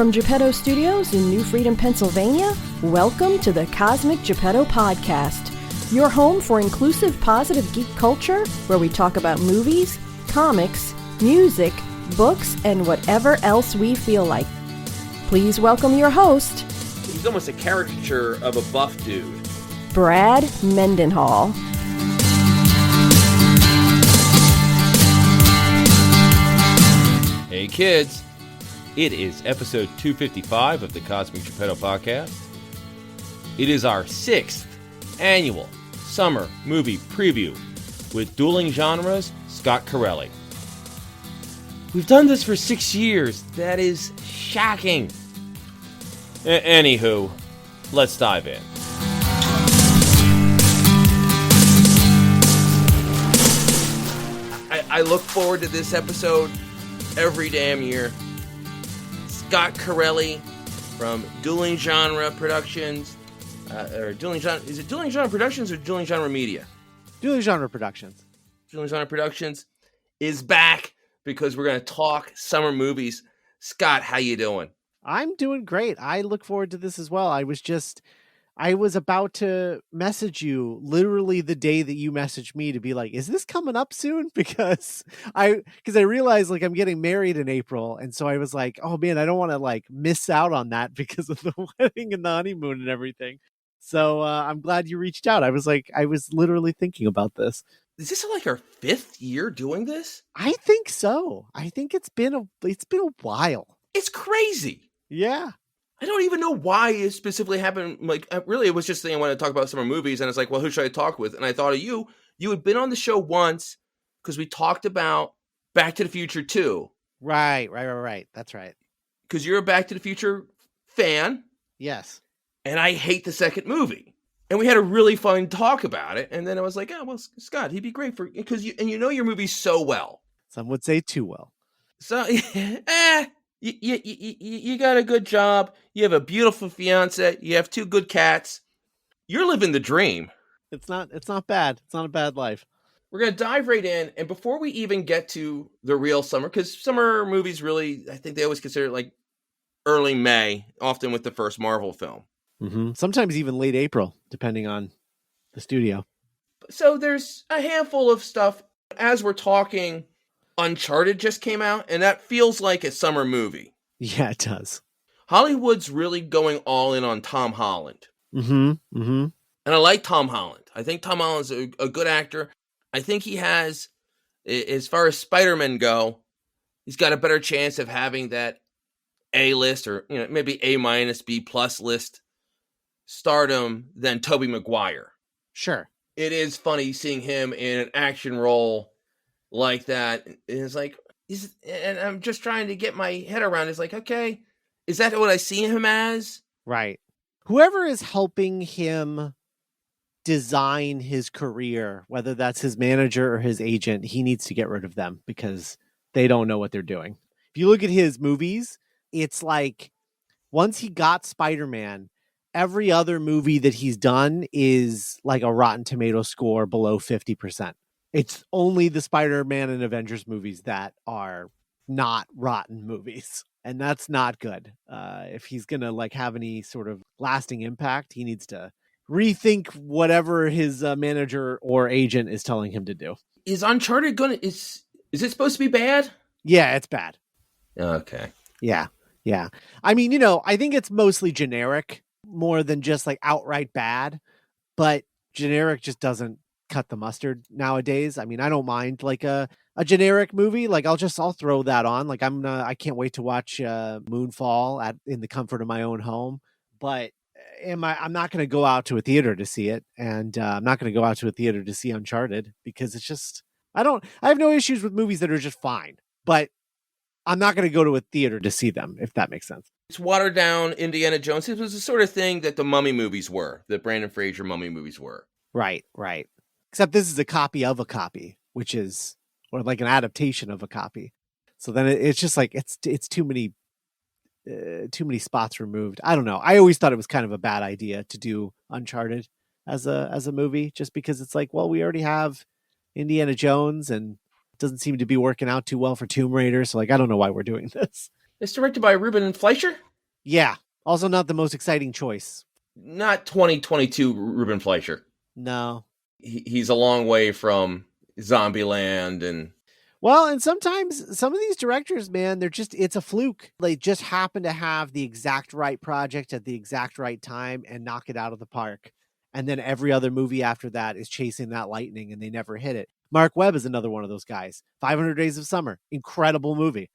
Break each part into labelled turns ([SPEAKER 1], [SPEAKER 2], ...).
[SPEAKER 1] From Geppetto Studios in New Freedom, Pennsylvania, welcome to the Cosmic Geppetto Podcast, your home for inclusive, positive geek culture, where we talk about movies, comics, music, books, and whatever else we feel like. Please welcome your host.
[SPEAKER 2] He's almost a caricature of a buff dude.
[SPEAKER 1] Brad Mendenhall.
[SPEAKER 2] Hey kids, it is episode 255 of the Cosmic Geppetto Podcast. It is our 6th annual summer movie preview with Dueling Genres, Scott Carelli. We've done this for 6 years. That is shocking. Anywho, let's dive in. I look forward to this episode every damn year. Scott Carelli from Dueling Genre Productions, is it Dueling Genre Productions or Dueling Genre Media?
[SPEAKER 3] Dueling Genre Productions.
[SPEAKER 2] Dueling Genre Productions is back because we're going to talk summer movies. Scott, how you doing?
[SPEAKER 3] I'm doing great. I look forward to this as well. I was about to message you literally the day that you messaged me to be like, is this coming up soon? Because I realized like I'm getting married in April. And so I was like, oh man, I don't want to like miss out on that because of the wedding and the honeymoon and everything. So I'm glad you reached out. I was literally thinking about this.
[SPEAKER 2] Is this like our 5th year doing this?
[SPEAKER 3] I think so. I think it's been a while.
[SPEAKER 2] It's crazy.
[SPEAKER 3] Yeah.
[SPEAKER 2] I don't even know why it specifically happened. Like, really, it was just saying I wanted to talk about summer movies, and it's like, well, who should I talk with? And I thought of you. You had been on the show once because we talked about Back to the Future 2.
[SPEAKER 3] Right. That's right.
[SPEAKER 2] Because you're a Back to the Future fan.
[SPEAKER 3] Yes.
[SPEAKER 2] And I hate the second movie. And we had a really fun talk about it. And then I was like, oh, well, Scott, he'd be great for, because you know your movies so well.
[SPEAKER 3] Some would say too well.
[SPEAKER 2] So, You got a good job. You have a beautiful fiance. You have 2 good cats. You're living the dream.
[SPEAKER 3] It's not bad. It's not a bad life.
[SPEAKER 2] We're going to dive right in. And before we even get to the real summer, because summer movies really, I think they always consider it like early May, often with the first Marvel film.
[SPEAKER 3] Mm-hmm. Sometimes even late April, depending on the studio.
[SPEAKER 2] So there's a handful of stuff. As we're talking, Uncharted just came out, and that feels like a summer movie.
[SPEAKER 3] Yeah, it does.
[SPEAKER 2] Hollywood's really going all in on Tom Holland.
[SPEAKER 3] Mm-hmm. Mm-hmm.
[SPEAKER 2] And I like Tom Holland. I think Tom Holland's a good actor. I think he has, as far as Spider-Man go, he's got a better chance of having that A-list or maybe A-, B+ list stardom than Tobey Maguire.
[SPEAKER 3] Sure.
[SPEAKER 2] It is funny seeing him in an action role like that. It's like, and I'm just trying to get my head around. It's like, okay, is that what I see him as?
[SPEAKER 3] Right. Whoever is helping him design his career, whether that's his manager or his agent, he needs to get rid of them because they don't know what they're doing. If you look at his movies, it's like once he got Spider-Man, every other movie that he's done is like a Rotten Tomato score below 50%. It's only the Spider-Man and Avengers movies that are not rotten movies. And that's not good. If he's going to like have any sort of lasting impact, he needs to rethink whatever his manager or agent is telling him to do.
[SPEAKER 2] Is Uncharted is it supposed to be bad?
[SPEAKER 3] Yeah, it's bad.
[SPEAKER 2] Okay.
[SPEAKER 3] Yeah. I mean, I think it's mostly generic more than just like outright bad, but generic just doesn't cut the mustard nowadays. I mean, I don't mind like a generic movie. Like I'll throw that on. Like I can't wait to watch Moonfall in the comfort of my own home. But I'm not going to go out to a theater to see it, and I'm not going to go out to a theater to see Uncharted because it's just I have no issues with movies that are just fine, but I'm not going to go to a theater to see them, if that makes sense.
[SPEAKER 2] It's watered down Indiana Jones. It was the sort of thing that the Mummy movies were, the Brandon Fraser Mummy movies were.
[SPEAKER 3] Right. Except this is a copy of a copy, or like an adaptation of a copy. So then it's just like, it's too many spots removed. I don't know. I always thought it was kind of a bad idea to do Uncharted as a movie, just because it's like, well, we already have Indiana Jones and it doesn't seem to be working out too well for Tomb Raider. So like, I don't know why we're doing this.
[SPEAKER 2] It's directed by Ruben Fleischer.
[SPEAKER 3] Yeah. Also not the most exciting choice.
[SPEAKER 2] Not 2022 Ruben Fleischer.
[SPEAKER 3] No.
[SPEAKER 2] He's a long way from Zombieland and...
[SPEAKER 3] Well, and sometimes some of these directors, man, it's a fluke. They just happen to have the exact right project at the exact right time and knock it out of the park. And then every other movie after that is chasing that lightning and they never hit it. Mark Webb is another one of those guys. 500 Days of Summer, incredible movie.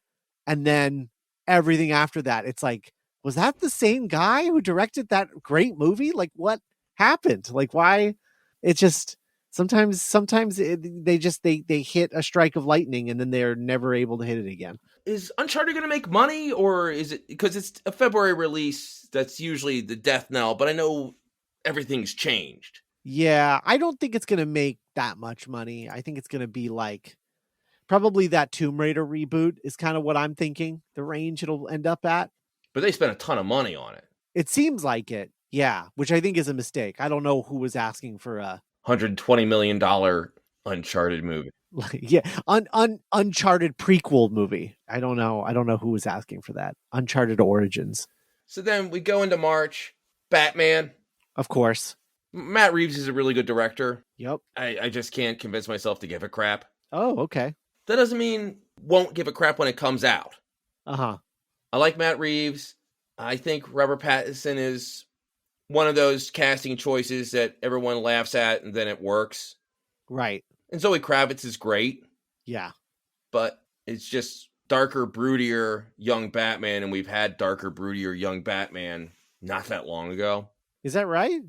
[SPEAKER 3] And then everything after that, it's like, was that the same guy who directed that great movie? Like, what happened? Like, why? It just... Sometimes they hit a strike of lightning and then they're never able to hit it again.
[SPEAKER 2] Is Uncharted going to make money, or is it because it's a February release? That's usually the death knell, but I know everything's changed.
[SPEAKER 3] Yeah, I don't think it's going to make that much money. I think it's going to be like probably that Tomb Raider reboot is kind of what I'm thinking. The range it'll end up at.
[SPEAKER 2] But they spent a ton of money on it.
[SPEAKER 3] It seems like it. Yeah, which I think is a mistake. I don't know who was asking for a
[SPEAKER 2] $120 million Uncharted movie.
[SPEAKER 3] Yeah, Uncharted prequel movie. I don't know who was asking for that. Uncharted Origins.
[SPEAKER 2] So then we go into March. Batman.
[SPEAKER 3] Of course.
[SPEAKER 2] Matt Reeves is a really good director.
[SPEAKER 3] Yep.
[SPEAKER 2] I just can't convince myself to give a crap.
[SPEAKER 3] Oh, okay.
[SPEAKER 2] That doesn't mean won't give a crap when it comes out.
[SPEAKER 3] Uh-huh.
[SPEAKER 2] I like Matt Reeves. I think Robert Pattinson is one of those casting choices that everyone laughs at and then it works.
[SPEAKER 3] Right.
[SPEAKER 2] And Zoe Kravitz is great.
[SPEAKER 3] Yeah.
[SPEAKER 2] But it's just darker, broodier young Batman, and we've had darker, broodier young Batman not that long ago.
[SPEAKER 3] Is that right?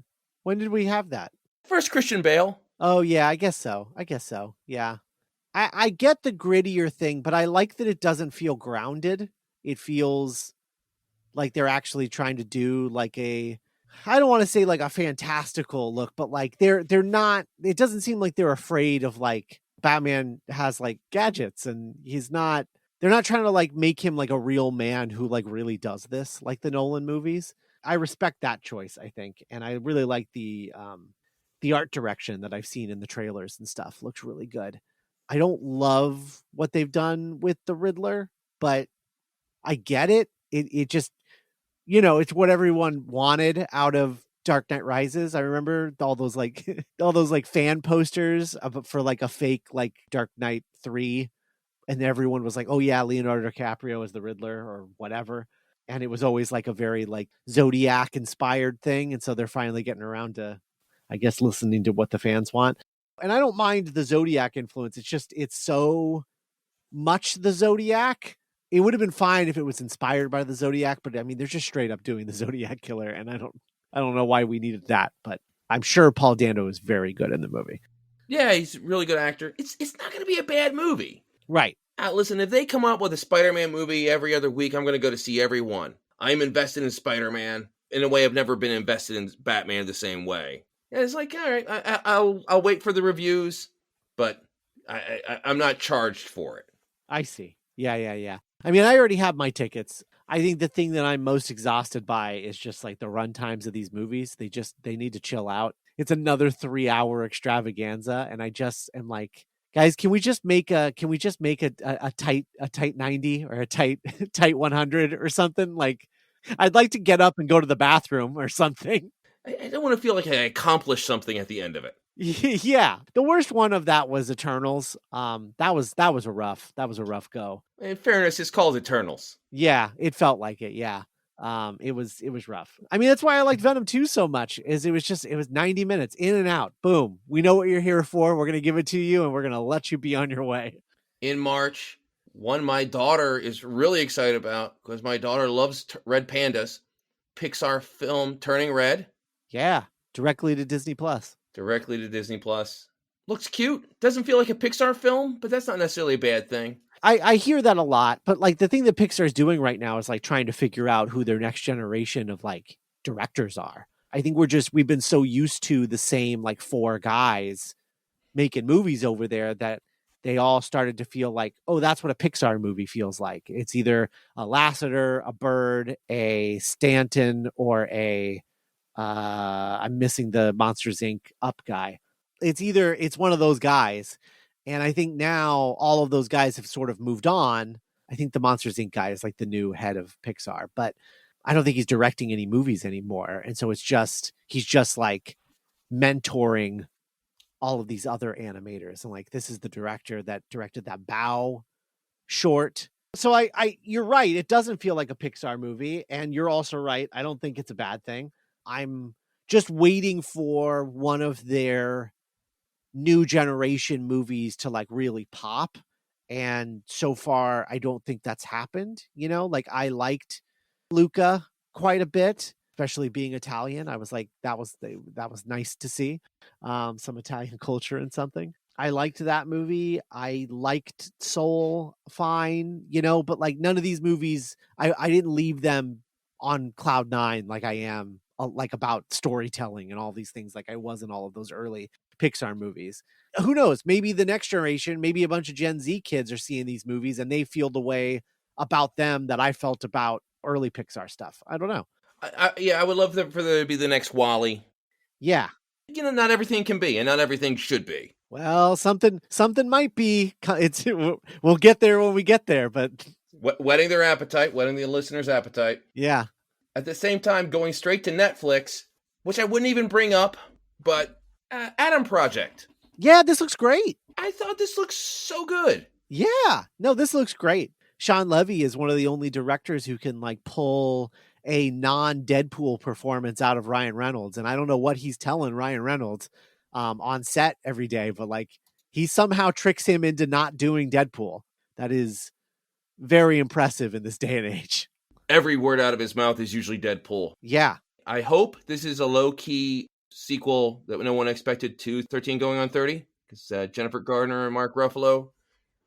[SPEAKER 3] When did we have that?
[SPEAKER 2] First Christian Bale.
[SPEAKER 3] Oh, yeah, I guess so. Yeah. I get the grittier thing, but I like that it doesn't feel grounded. It feels like they're actually trying to do like I don't want to say like a fantastical look, but like they're not, it doesn't seem like they're afraid of like Batman has like gadgets and they're not trying to like make him like a real man who like really does this like the Nolan movies. I respect that choice, I think. And I really like the art direction that I've seen in the trailers and stuff. Looks really good. I don't love what they've done with the Riddler, but I get it. It just, it's what everyone wanted out of Dark Knight Rises. I remember all those like fan posters for like a fake like Dark Knight 3, and everyone was like, "Oh yeah, Leonardo DiCaprio is the Riddler or whatever." And it was always like a very like Zodiac inspired thing, and so they're finally getting around to, I guess, listening to what the fans want. And I don't mind the Zodiac influence. It's just it's so much the Zodiac. It would have been fine if it was inspired by the Zodiac, but I mean, they're just straight up doing the Zodiac killer, and I don't know why we needed that, but I'm sure Paul Dano is very good in the movie.
[SPEAKER 2] Yeah, he's a really good actor. It's not going to be a bad movie.
[SPEAKER 3] Right.
[SPEAKER 2] Listen, if they come up with a Spider-Man movie every other week, I'm going to go to see every one. I'm invested in Spider-Man in a way I've never been invested in Batman the same way. And it's like, all right, I'll wait for the reviews, but I'm not charged for it.
[SPEAKER 3] I see. Yeah. I mean, I already have my tickets. I think the thing that I'm most exhausted by is just like the run times of these movies. They need to chill out. It's another 3-hour extravaganza. And I just am like, guys, can we just make a tight 90 or a tight 100 or something? Like, I'd like to get up and go to the bathroom or something.
[SPEAKER 2] I don't want to feel like I accomplished something at the end of it.
[SPEAKER 3] Yeah. The worst one of that was Eternals. That was a rough go.
[SPEAKER 2] In fairness, it's called Eternals.
[SPEAKER 3] Yeah, it felt like it. Yeah. It was rough. I mean, that's why I liked Venom 2 so much, is it was 90 minutes in and out. Boom. We know what you're here for. We're going to give it to you and we're going to let you be on your way.
[SPEAKER 2] In March, one my daughter is really excited about, because my daughter loves red pandas, Pixar film Turning Red.
[SPEAKER 3] Yeah. Directly to Disney Plus.
[SPEAKER 2] Looks cute. Doesn't feel like a Pixar film, but that's not necessarily a bad thing.
[SPEAKER 3] I hear that a lot, but like the thing that Pixar is doing right now is like trying to figure out who their next generation of like directors are. I think we've been so used to the same like 4 guys making movies over there that they all started to feel like, oh, that's what a Pixar movie feels like. It's either a Lasseter, a Bird, a Stanton, or I'm missing the Monsters Inc. Up guy. It's one of those guys. And I think now all of those guys have sort of moved on. I think the Monsters Inc. guy is like the new head of Pixar. But I don't think he's directing any movies anymore. And so he's just like mentoring all of these other animators. And like, this is the director that directed that Bow short. So you're right. It doesn't feel like a Pixar movie. And you're also right. I don't think it's a bad thing. I'm just waiting for one of their new generation movies to like really pop. And so far, I don't think that's happened. Like I liked Luca quite a bit, especially being Italian. I was like, that was nice to see some Italian culture in something. I liked that movie. I liked Soul fine, but like none of these movies, I didn't leave them on cloud nine like I am like about storytelling and all these things like I was in all of those early Pixar movies. Who knows? Maybe the next generation, maybe a bunch of Gen Z kids are seeing these movies and they feel the way about them that I felt about early Pixar stuff. I don't know.
[SPEAKER 2] I would love for there to be the next Wall-E.
[SPEAKER 3] Yeah.
[SPEAKER 2] Not everything can be, and not everything should be.
[SPEAKER 3] Well, something might be. We'll get there when we get there, but
[SPEAKER 2] whetting their appetite, whetting the listener's appetite.
[SPEAKER 3] Yeah.
[SPEAKER 2] At the same time, going straight to Netflix, which I wouldn't even bring up, but Adam Project.
[SPEAKER 3] Yeah, this looks great.
[SPEAKER 2] I thought this looks so good.
[SPEAKER 3] Yeah. No, this looks great. Sean Levy is one of the only directors who can like pull a non-Deadpool performance out of Ryan Reynolds. And I don't know what he's telling Ryan Reynolds on set every day, but like he somehow tricks him into not doing Deadpool. That is very impressive in this day and age.
[SPEAKER 2] Every word out of his mouth is usually Deadpool.
[SPEAKER 3] Yeah.
[SPEAKER 2] I hope this is a low-key sequel that no one expected to 13 Going on 30, because Jennifer Garner and Mark Ruffalo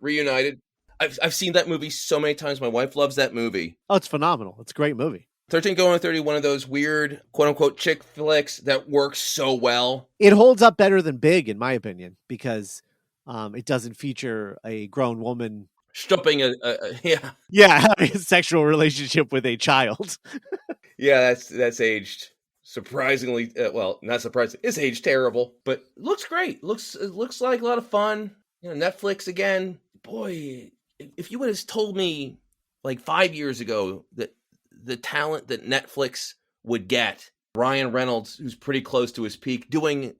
[SPEAKER 2] reunited. I've seen that movie so many times. My wife loves that movie.
[SPEAKER 3] Oh, it's phenomenal. It's a great movie.
[SPEAKER 2] 13 Going on 30, one of those weird, quote-unquote, chick flicks that works so well.
[SPEAKER 3] It holds up better than Big, in my opinion, because it doesn't feature a grown woman
[SPEAKER 2] stopping
[SPEAKER 3] having a sexual relationship with a child.
[SPEAKER 2] Yeah, that's aged surprisingly well, not surprising. It's aged terrible, but looks great. It looks like a lot of fun. Netflix again. Boy, if you would have told me like 5 years ago that the talent that Netflix would get, Ryan Reynolds, who's pretty close to his peak, doing,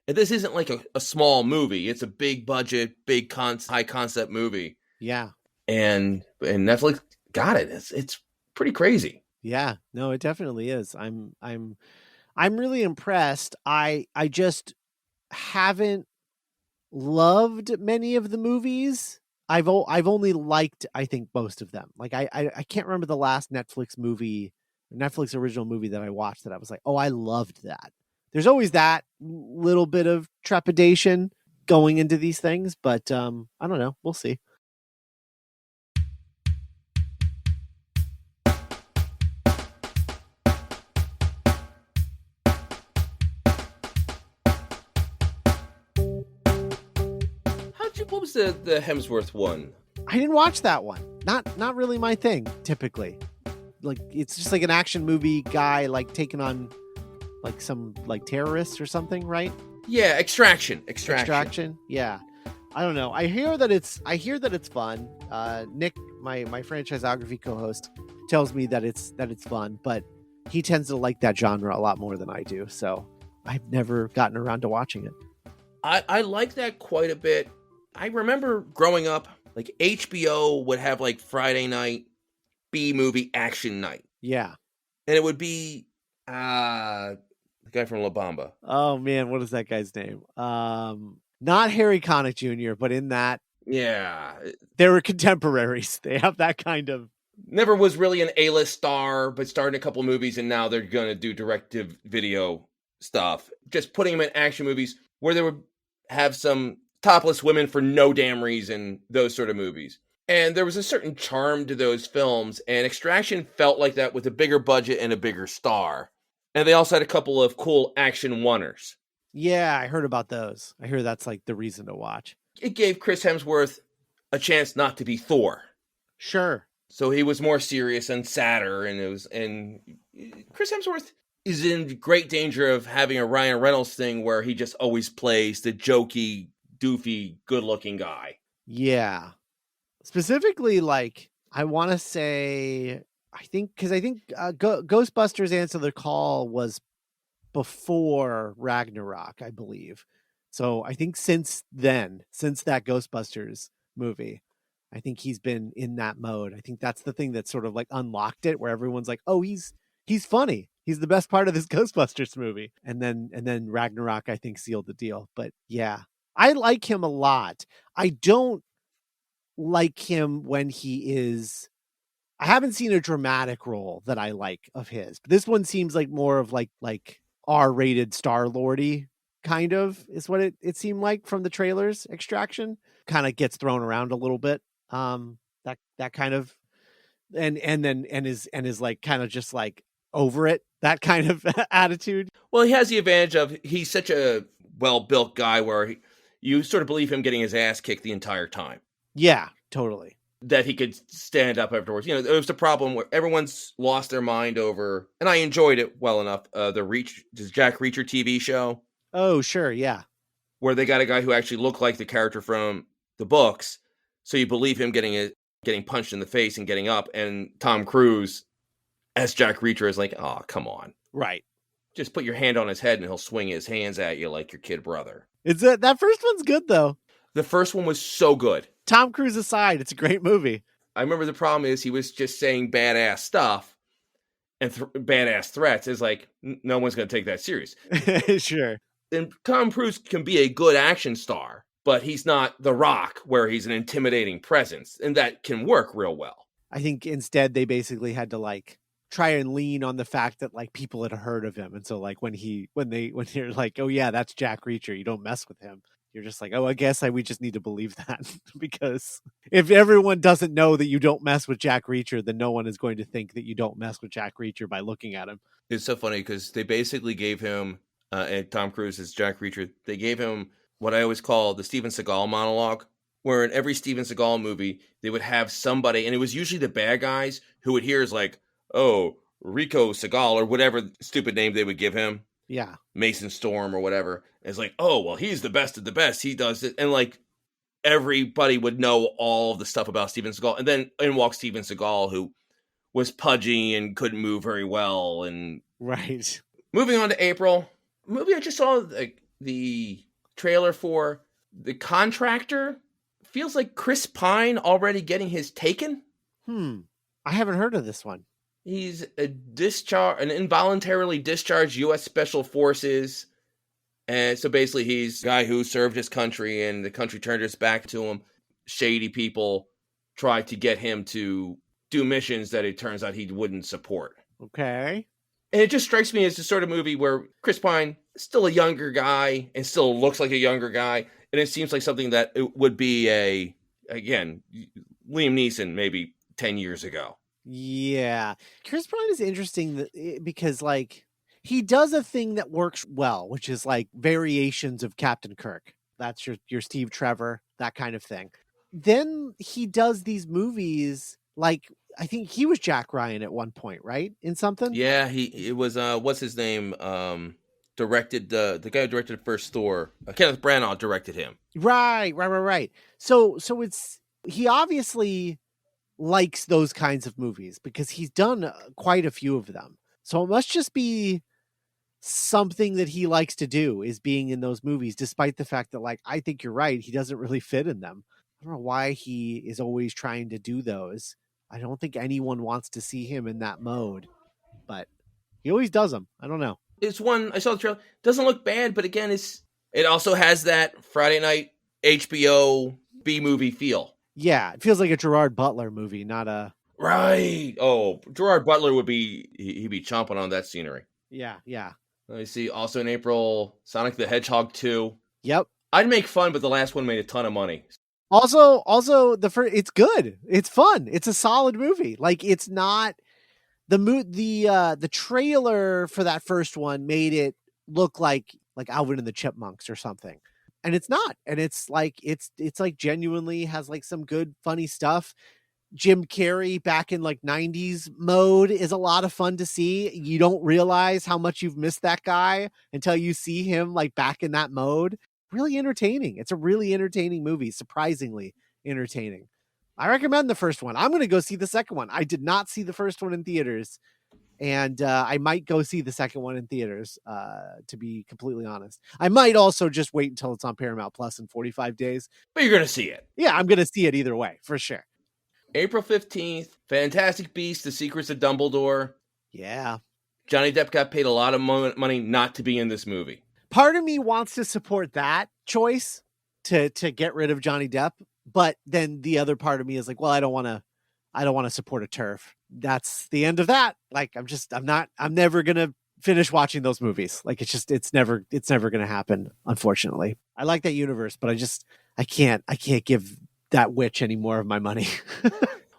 [SPEAKER 2] and this isn't like a small movie. It's a big budget, high concept movie.
[SPEAKER 3] Yeah.
[SPEAKER 2] And Netflix got it. It's pretty crazy.
[SPEAKER 3] Yeah, no, it definitely is. I'm really impressed. I just haven't loved many of the movies. I've only liked, I think, most of them. Like I can't remember the last Netflix original movie that I watched that I was like, oh, I loved that. There's always that little bit of trepidation going into these things, but I don't know. We'll see.
[SPEAKER 2] What was the Hemsworth one?
[SPEAKER 3] I didn't watch that one. Not really my thing, typically. Like, it's just like an action movie guy, like, taking on, like, some, like, terrorists or something, right?
[SPEAKER 2] Yeah, Extraction.
[SPEAKER 3] Yeah. I don't know. I hear that it's fun. Nick, my franchisography co-host, tells me that it's fun, but he tends to like that genre a lot more than I do. So I've never gotten around to watching it.
[SPEAKER 2] I like that quite a bit. I remember growing up, like HBO would have like Friday night B-movie action night.
[SPEAKER 3] Yeah.
[SPEAKER 2] And it would be the guy from La Bamba.
[SPEAKER 3] Oh man, what is that guy's name? Not Harry Connick Jr., but in that.
[SPEAKER 2] Yeah.
[SPEAKER 3] They were contemporaries. They have that kind of.
[SPEAKER 2] Never was really an A-list star, but starred in a couple movies, and now they're going to do direct-to-video stuff. Just putting them in action movies where they would have some topless women for no damn reason, those sort of movies. And there was a certain charm to those films, and Extraction felt like that with a bigger budget and a bigger star. And they also had a couple of cool action oneers.
[SPEAKER 3] Yeah, I heard about those. I hear that's like the reason to watch.
[SPEAKER 2] It gave Chris Hemsworth a chance not to be Thor.
[SPEAKER 3] Sure.
[SPEAKER 2] So he was more serious and sadder, and Chris Hemsworth is in great danger of having a Ryan Reynolds thing where he just always plays the jokey, doofy, good-looking guy.
[SPEAKER 3] Yeah. Specifically, like, I want to say, I think Ghostbusters Answer the Call was before Ragnarok, I believe. So I think since that Ghostbusters movie, I think he's been in that mode. I think that's the thing that sort of like unlocked it, where everyone's like, "Oh, he's funny. He's the best part of this Ghostbusters movie." And then Ragnarok, I think, sealed the deal. But yeah, I like him a lot. I don't like him when he is. I haven't seen a dramatic role that I like of his. But this one seems like more of like R-rated Star-Lordy kind of is what it seemed like from the trailers. Extraction kind of gets thrown around a little bit. That kind of and is like kind of just like over it, that kind of attitude.
[SPEAKER 2] Well, he has the advantage of he's such a well-built guy where you sort of believe him getting his ass kicked the entire time.
[SPEAKER 3] Yeah, totally.
[SPEAKER 2] That he could stand up afterwards. You know, there was the problem where everyone's lost their mind over, and I enjoyed it well enough, the Jack Reacher TV show.
[SPEAKER 3] Oh, sure, yeah.
[SPEAKER 2] Where they got a guy who actually looked like the character from the books, so you believe him getting punched in the face and getting up, and Tom Cruise as Jack Reacher is like, oh, come on.
[SPEAKER 3] Right.
[SPEAKER 2] Just put your hand on his head and he'll swing his hands at you like your kid brother.
[SPEAKER 3] That first one's good, though.
[SPEAKER 2] The first one was so good.
[SPEAKER 3] Tom Cruise aside, it's a great movie.
[SPEAKER 2] I remember the problem is he was just saying badass stuff and badass threats. It's like, no one's going to take that serious.
[SPEAKER 3] Sure.
[SPEAKER 2] And Tom Cruise can be a good action star, but he's not The Rock, where he's an intimidating presence. And that can work real well.
[SPEAKER 3] I think instead they basically had to like try and lean on the fact that like people had heard of him. And so like when you're like, oh yeah, that's Jack Reacher, you don't mess with him. You're just like, oh, I guess we just need to believe that. Because if everyone doesn't know that you don't mess with Jack Reacher, then no one is going to think that you don't mess with Jack Reacher by looking at him.
[SPEAKER 2] It's so funny because they basically gave him, and Tom Cruise as Jack Reacher, they gave him what I always call the Steven Seagal monologue, where in every Steven Seagal movie, they would have somebody, and it was usually the bad guys who would hear is like, oh, Rico Seagal, or whatever stupid name they would give him.
[SPEAKER 3] Yeah.
[SPEAKER 2] Mason Storm or whatever. It's like, oh, well, he's the best of the best. He does it. And like everybody would know all of the stuff about Steven Seagal. And then in walks Steven Seagal, who was pudgy and couldn't move very well. And
[SPEAKER 3] right.
[SPEAKER 2] Moving on to April, movie I just saw the trailer for. The Contractor. Feels like Chris Pine already getting his Taken.
[SPEAKER 3] I haven't heard of this one.
[SPEAKER 2] He's an involuntarily discharged U.S. Special Forces. And so basically he's a guy who served his country and the country turned its back to him. Shady people tried to get him to do missions that it turns out he wouldn't support.
[SPEAKER 3] Okay.
[SPEAKER 2] And it just strikes me as the sort of movie where Chris Pine is still a younger guy and still looks like a younger guy. And it seems like something that it would be Liam Neeson maybe 10 years ago.
[SPEAKER 3] Yeah. Chris Pine is interesting because like he does a thing that works well, which is like variations of Captain Kirk. That's your Steve Trevor, that kind of thing. Then he does these movies like, I think he was Jack Ryan at one point, right? In something?
[SPEAKER 2] Yeah, it was what's his name? Directed the guy who directed the first Thor. Kenneth Branagh directed him.
[SPEAKER 3] Right. So he obviously likes those kinds of movies because he's done quite a few of them. So it must just be something that he likes to do, is being in those movies, despite the fact that, like, I think you're right, he doesn't really fit in them. I don't know why he is always trying to do those. I don't think anyone wants to see him in that mode, but he always does them. I don't know.
[SPEAKER 2] It's one, I saw the trailer, doesn't look bad, but again, it also has that Friday night HBO B-movie feel.
[SPEAKER 3] Yeah, it feels like a Gerard Butler movie, not a...
[SPEAKER 2] Right. Oh, Gerard Butler he'd be chomping on that scenery.
[SPEAKER 3] Yeah.
[SPEAKER 2] Let me see. Also in April, Sonic the Hedgehog 2.
[SPEAKER 3] Yep.
[SPEAKER 2] I'd make fun, but the last one made a ton of money.
[SPEAKER 3] Also, it's good. It's fun. It's a solid movie. Like, it's not the trailer for that first one made it look like Alvin and the Chipmunks or something. And it's not. And it's like genuinely has like some good funny stuff. Jim Carrey back in like 90s mode is a lot of fun to see. You don't realize how much you've missed that guy until you see him like back in that mode. Really entertaining. It's a really entertaining movie, surprisingly entertaining. I recommend the first one. I'm going to go see the second one. I did not see the first one in theaters, and I might go see the second one in theaters, to be completely honest. I might also just wait until it's on Paramount Plus in 45 days.
[SPEAKER 2] But you're going to see it.
[SPEAKER 3] Yeah, I'm going to see it either way, for sure.
[SPEAKER 2] April 15th, Fantastic Beasts, The Secrets of Dumbledore.
[SPEAKER 3] Yeah.
[SPEAKER 2] Johnny Depp got paid a lot of money not to be in this movie.
[SPEAKER 3] Part of me wants to support that choice to get rid of Johnny Depp, but then the other part of me is like, well, I don't want to support a turf. That's the end of that. Like, I'm never going to finish watching those movies. Like, it's never going to happen, unfortunately. I like that universe, but I can't give that witch any more of my money.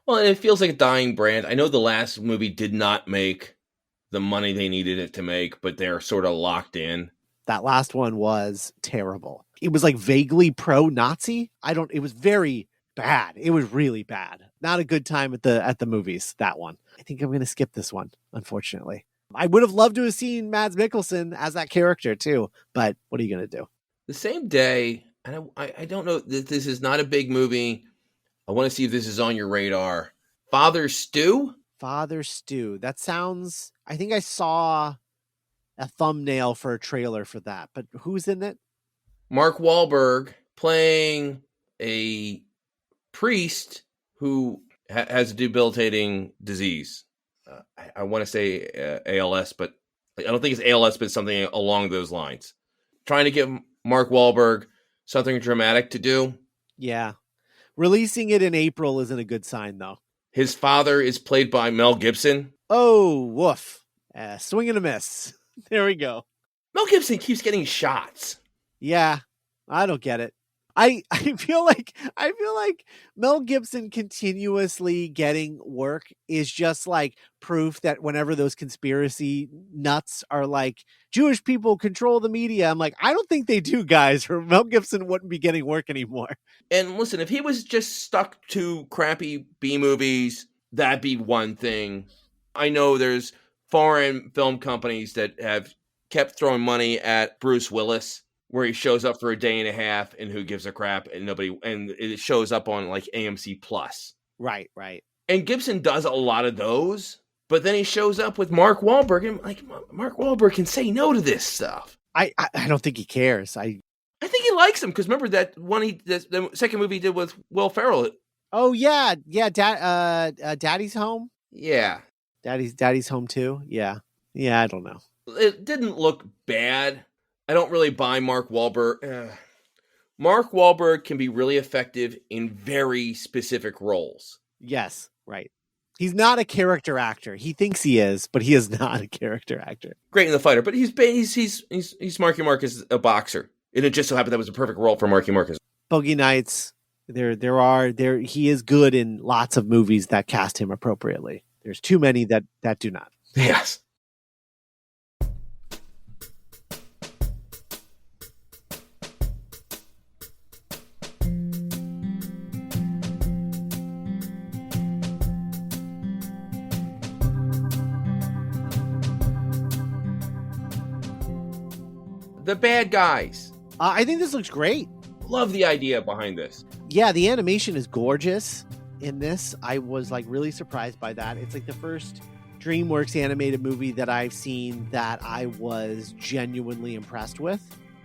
[SPEAKER 2] Well, and it feels like a dying brand. I know the last movie did not make the money they needed it to make, but they're sort of locked in.
[SPEAKER 3] That last one was terrible. It was like vaguely pro-Nazi. It was very bad. It was really bad. Not a good time at the movies, that one. I think I'm going to skip this one, unfortunately. I would have loved to have seen Mads Mikkelsen as that character too, but what are you going to do?
[SPEAKER 2] The same day, and I don't know, this is not a big movie. I want to see if this is on your radar. Father Stu?
[SPEAKER 3] Father Stu. That sounds... I think I saw a thumbnail for a trailer for that, but who's in it?
[SPEAKER 2] Mark Wahlberg playing a priest who has a debilitating disease. I want to say ALS, but I don't think it's ALS, but something along those lines. Trying to give Mark Wahlberg something dramatic to do.
[SPEAKER 3] Yeah. Releasing it in April isn't a good sign, though.
[SPEAKER 2] His father is played by Mel Gibson.
[SPEAKER 3] Oh, woof. Swing and a miss. There we go.
[SPEAKER 2] Mel Gibson keeps getting shots.
[SPEAKER 3] Yeah, I don't get it. I feel like Mel Gibson continuously getting work is just like proof that whenever those conspiracy nuts are like, Jewish people control the media, I'm like, I don't think they do, guys, or Mel Gibson wouldn't be getting work anymore.
[SPEAKER 2] And listen, if he was just stuck to crappy B movies, that'd be one thing. I know there's foreign film companies that have kept throwing money at Bruce Willis, where he shows up for a day and a half and who gives a crap, and it shows up on like AMC Plus.
[SPEAKER 3] Right.
[SPEAKER 2] And Gibson does a lot of those, but then he shows up with Mark Wahlberg, and like, Mark Wahlberg can say no to this stuff.
[SPEAKER 3] I don't think he cares.
[SPEAKER 2] I think he likes him, because remember that one the second movie he did with Will Ferrell.
[SPEAKER 3] Oh yeah. Daddy's Home.
[SPEAKER 2] Yeah.
[SPEAKER 3] Daddy's Home too. Yeah. I don't know.
[SPEAKER 2] It didn't look bad. I don't really buy Mark Wahlberg. Mark Wahlberg can be really effective in very specific roles.
[SPEAKER 3] Yes, right. He's not a character actor. He thinks he is, but he is not a character actor.
[SPEAKER 2] Great in The Fighter, but he's Marky Mark as a boxer. And it just so happened that was a perfect role for Marky Mark.
[SPEAKER 3] Boogie Nights. He is good in lots of movies that cast him appropriately. There's too many that do not.
[SPEAKER 2] Yes. The Bad Guys.
[SPEAKER 3] I think this looks great.
[SPEAKER 2] Love the idea behind this.
[SPEAKER 3] Yeah, the animation is gorgeous in this. I was like really surprised by that. It's like the first DreamWorks animated movie that I've seen that I was genuinely impressed with.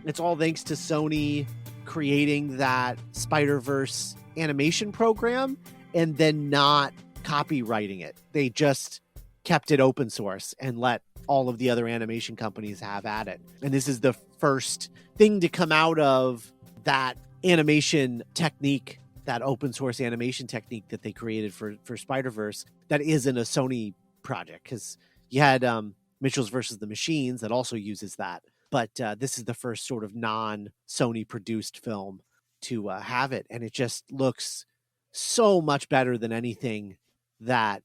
[SPEAKER 3] It's all thanks to Sony creating that Spider-Verse animation program and then not copywriting it. They just kept it open source and let all of the other animation companies have at it. And this is the first thing to come out of that animation technique, that open source animation technique that they created for Spider-Verse that isn't a Sony project, because you had Mitchell's versus the Machines that also uses that. But this is the first sort of non-Sony produced film to have it. And it just looks so much better than anything that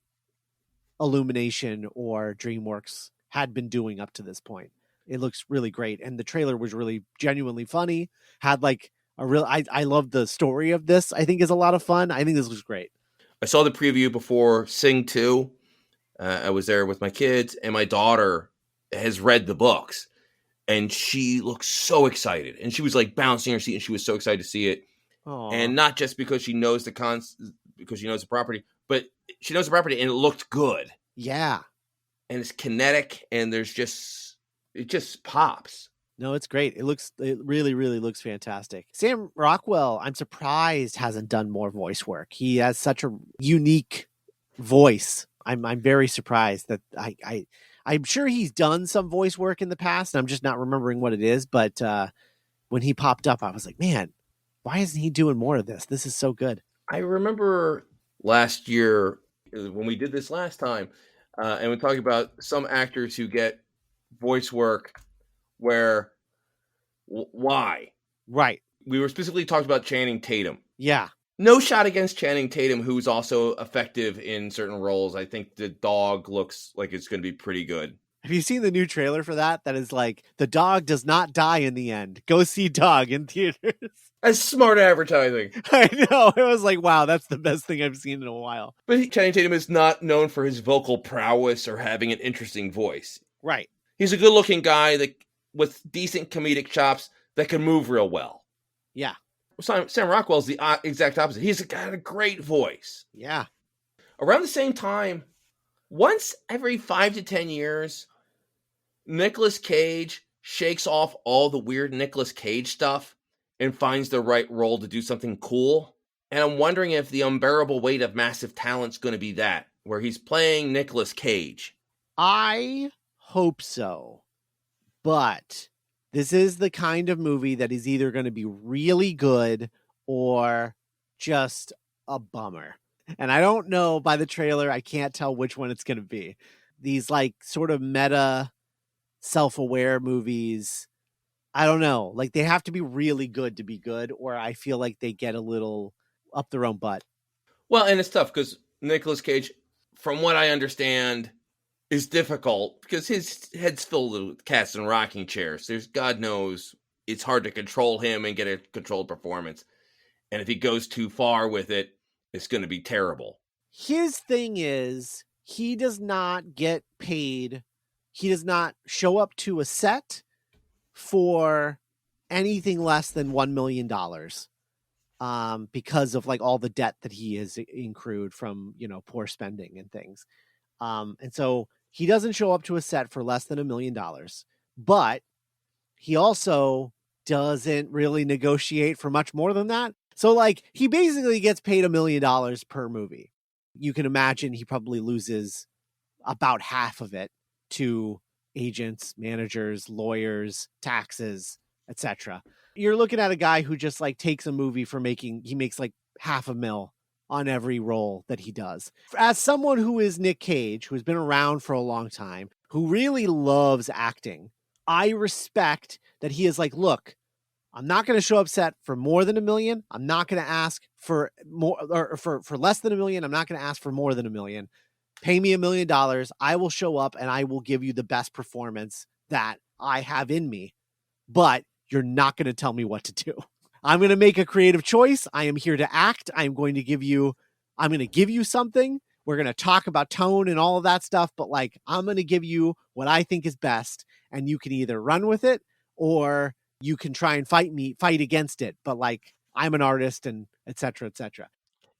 [SPEAKER 3] Illumination or DreamWorks had been doing up to this point. It looks really great. And the trailer was really genuinely funny. Had like I love the story of this. I think is a lot of fun. I think this looks great.
[SPEAKER 2] I saw the preview before Sing 2. I was there with my kids, and my daughter has read the books, and she looks so excited. And she was like bouncing in her seat, and she was so excited to see it.
[SPEAKER 3] Aww.
[SPEAKER 2] And not just because she knows the because she knows the property, but she knows the property and it looked good.
[SPEAKER 3] Yeah.
[SPEAKER 2] And it's kinetic and it just pops.
[SPEAKER 3] No, it's great. It really, really looks fantastic. Sam Rockwell, I'm surprised hasn't done more voice work. He has such a unique voice. I'm very surprised that I'm sure he's done some voice work in the past, and I'm just not remembering what it is. But when he popped up, I was like, man, why isn't he doing more of this? This is so good.
[SPEAKER 2] I remember last year when we did this last time, and we talked about some actors who get voice work where why?
[SPEAKER 3] Right.
[SPEAKER 2] We were specifically talking about Channing Tatum.
[SPEAKER 3] Yeah.
[SPEAKER 2] No shot against Channing Tatum, who's also effective in certain roles. I think the dog looks like it's going to be pretty good.
[SPEAKER 3] Have you seen the new trailer for that? That is like, the dog does not die in the end. Go see Dog in theaters.
[SPEAKER 2] That's smart advertising.
[SPEAKER 3] I know. It was like, wow, that's the best thing I've seen in a while.
[SPEAKER 2] But Channing Tatum is not known for his vocal prowess or having an interesting voice.
[SPEAKER 3] Right.
[SPEAKER 2] He's a good-looking guy that with decent comedic chops that can move real well.
[SPEAKER 3] Yeah.
[SPEAKER 2] Sam Rockwell's the exact opposite. He's got a great voice.
[SPEAKER 3] Yeah.
[SPEAKER 2] Around the same time, once every 5 to 10 years, Nicolas Cage shakes off all the weird Nicolas Cage stuff and finds the right role to do something cool. And I'm wondering if The Unbearable Weight of Massive Talent's going to be that, where he's playing Nicolas Cage.
[SPEAKER 3] I hope so. But this is the kind of movie that is either going to be really good or just a bummer. And I don't know by the trailer, I can't tell which one it's going to be. These like sort of meta self-aware movies, I don't know. Like they have to be really good to be good, or I feel like they get a little up their own butt.
[SPEAKER 2] Well, and it's tough because Nicolas Cage, from what I understand, is difficult because his head's filled with cats and rocking chairs. There's God knows it's hard to control him and get a controlled performance. And if he goes too far with it, it's going to be terrible.
[SPEAKER 3] His thing is he does not get paid. He does not show up to a set for anything less than $1 million because of like all the debt that he has accrued from, poor spending and things. And so he doesn't show up to a set for less than $1 million, but he also doesn't really negotiate for much more than that. So like he basically gets paid $1 million per movie. You can imagine he probably loses about half of it to agents, managers, lawyers, taxes, etc. You're looking at a guy who just like takes a movie he makes like $500,000 on every role that he does. As someone who is Nick Cage, who's been around for a long time, who really loves acting, I respect that he is like, look, I'm not going to show up set for more than $1 million. I'm not going to ask for more or for less than $1 million. I'm not going to ask for more than $1 million. Pay me $1 million. I will show up and I will give you the best performance that I have in me. But you're not going to tell me what to do. I'm going to make a creative choice. I am here to act. I'm going to give you something. We're going to talk about tone and all of that stuff. But like, I'm going to give you what I think is best. And you can either run with it or you can try and fight against it. But like, I'm an artist and et cetera, et cetera.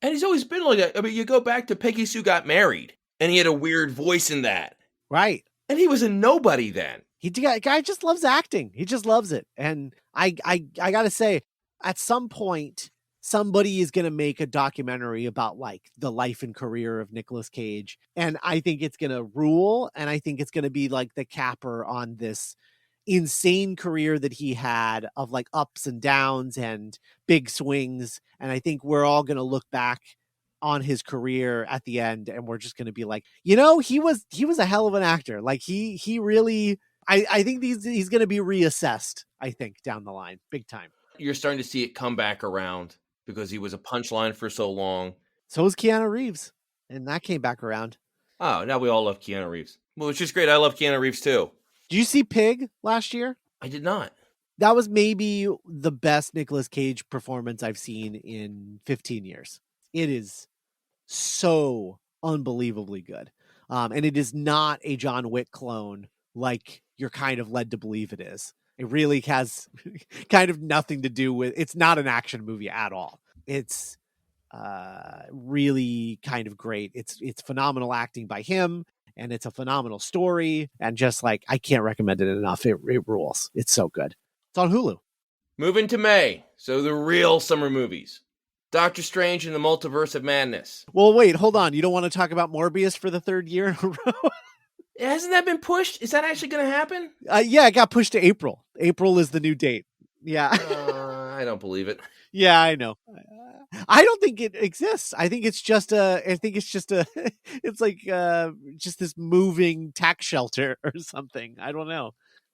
[SPEAKER 2] And he's always been like that. I mean, you go back to Peggy Sue Got Married and he had a weird voice in that.
[SPEAKER 3] Right.
[SPEAKER 2] And he was a nobody then.
[SPEAKER 3] Guy just loves acting. He just loves it. And I got to say, at some point, somebody is going to make a documentary about like the life and career of Nicolas Cage. And I think it's going to rule. And I think it's going to be like the capper on this insane career that he had of like ups and downs and big swings. And I think we're all going to look back on his career at the end and we're just going to be like, he was a hell of an actor. Like he really, I think he's going to be reassessed, I think, down the line, big time.
[SPEAKER 2] You're starting to see it come back around because he was a punchline for so long.
[SPEAKER 3] So was Keanu Reeves, and that came back around.
[SPEAKER 2] Oh, now we all love Keanu Reeves. Well, which is great. I love Keanu Reeves too.
[SPEAKER 3] Did you see Pig last year?
[SPEAKER 2] I did not.
[SPEAKER 3] That was maybe the best Nicolas Cage performance I've seen in 15 years. It is so unbelievably good. And it is not a John Wick clone like you're kind of led to believe it is. It really has kind of nothing to do with, it's not an action movie at all. It's really kind of great. It's phenomenal acting by him, and it's a phenomenal story, and just like I can't recommend it enough. It rules. It's so good. It's on Hulu.
[SPEAKER 2] Moving to May, so the real summer movies. Doctor Strange and the Multiverse of Madness.
[SPEAKER 3] Well, wait, hold on. You don't want to talk about Morbius for the third year in a row?
[SPEAKER 2] Hasn't that been pushed? Is that actually going to happen?
[SPEAKER 3] Yeah, it got pushed to April. April is the new date. Yeah.
[SPEAKER 2] I don't believe it.
[SPEAKER 3] Yeah, I know. I don't think it exists. I think it's just it's like just this moving tax shelter or something. I don't know.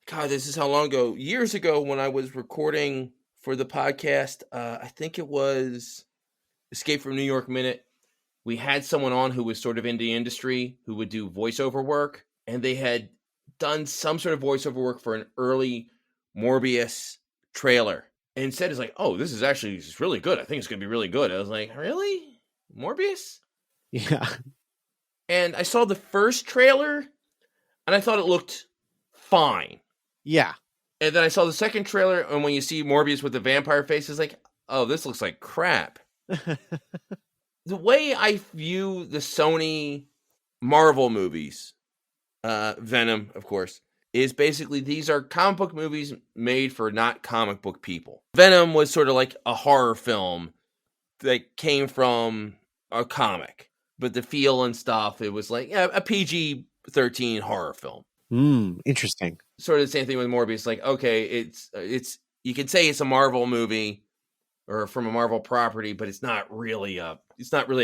[SPEAKER 2] God, this is how long ago. Years ago when I was recording for the podcast, I think it was Escape from New York Minute. We had someone on who was sort of in the industry who would do voiceover work, and they had done some sort of voiceover work for an early Morbius trailer. And said, it's like, oh, this is actually just really good. I think it's going to be really good. I was like, really? Morbius?
[SPEAKER 3] Yeah.
[SPEAKER 2] And I saw the first trailer, and I thought it looked fine.
[SPEAKER 3] Yeah.
[SPEAKER 2] And then I saw the second trailer, and when you see Morbius with the vampire face, it's like, oh, this looks like crap. The way I view the Sony Marvel movies, Venom, of course, is basically these are comic book movies made for not comic book people. Venom was sort of like a horror film that came from a comic, but the feel and stuff, it was like a PG-13 horror film.
[SPEAKER 3] Interesting.
[SPEAKER 2] Sort of the same thing with Morbius. Like, okay, it's you can say it's a Marvel movie or from a Marvel property, but it's not really a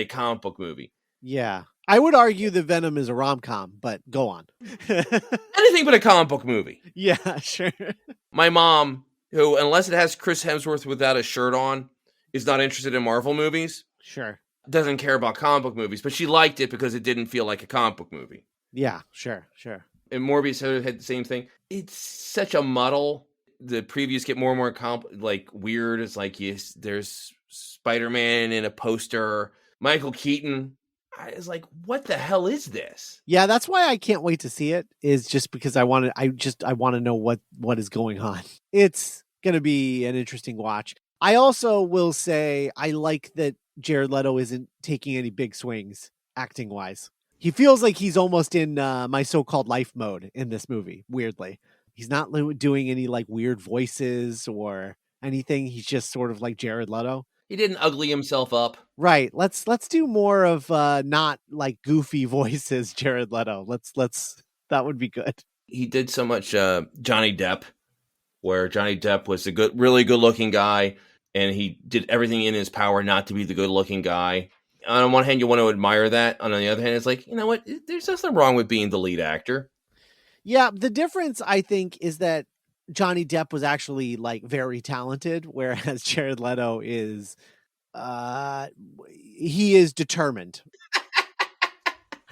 [SPEAKER 2] comic book movie.
[SPEAKER 3] Yeah. I would argue that Venom is a rom-com, but go on.
[SPEAKER 2] Anything but a comic book movie.
[SPEAKER 3] Yeah, sure.
[SPEAKER 2] My mom, who, unless it has Chris Hemsworth without a shirt on, is not interested in Marvel movies.
[SPEAKER 3] Sure.
[SPEAKER 2] Doesn't care about comic book movies, but she liked it because it didn't feel like a comic book movie.
[SPEAKER 3] Yeah, sure.
[SPEAKER 2] And Morbius had the same thing. It's such a muddle. The previews get more and more weird. It's like, yes, there's Spider-Man in a poster. Michael Keaton. I was like, what the hell is this?
[SPEAKER 3] Yeah, that's why I can't wait to see it, is just because I want to know what is going on. It's going to be an interesting watch. I also will say I like that Jared Leto isn't taking any big swings acting wise. He feels like he's almost in My So-Called Life mode in this movie, weirdly. He's not doing any like weird voices or anything. He's just sort of like Jared Leto.
[SPEAKER 2] He didn't ugly himself up.
[SPEAKER 3] Right. Let's do more of not like goofy voices, Jared Leto. Let's that would be good.
[SPEAKER 2] He did so much Johnny Depp, where Johnny Depp was a really good looking guy, and he did everything in his power not to be the good looking guy. On one hand, you want to admire that. On the other hand, it's like, you know what? There's nothing wrong with being the lead actor.
[SPEAKER 3] Yeah, the difference, I think, is that Johnny Depp was actually like very talented, whereas Jared Leto is he is determined.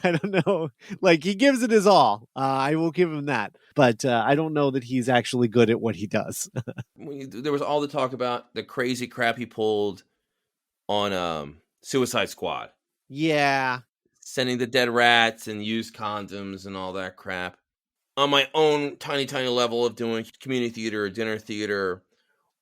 [SPEAKER 3] I don't know. Like, he gives it his all. I will give him that. But I don't know that he's actually good at what he does.
[SPEAKER 2] There was all the talk about the crazy crap he pulled on Suicide Squad.
[SPEAKER 3] Yeah.
[SPEAKER 2] Sending the dead rats and used condoms and all that crap. On my own tiny level of doing community theater or dinner theater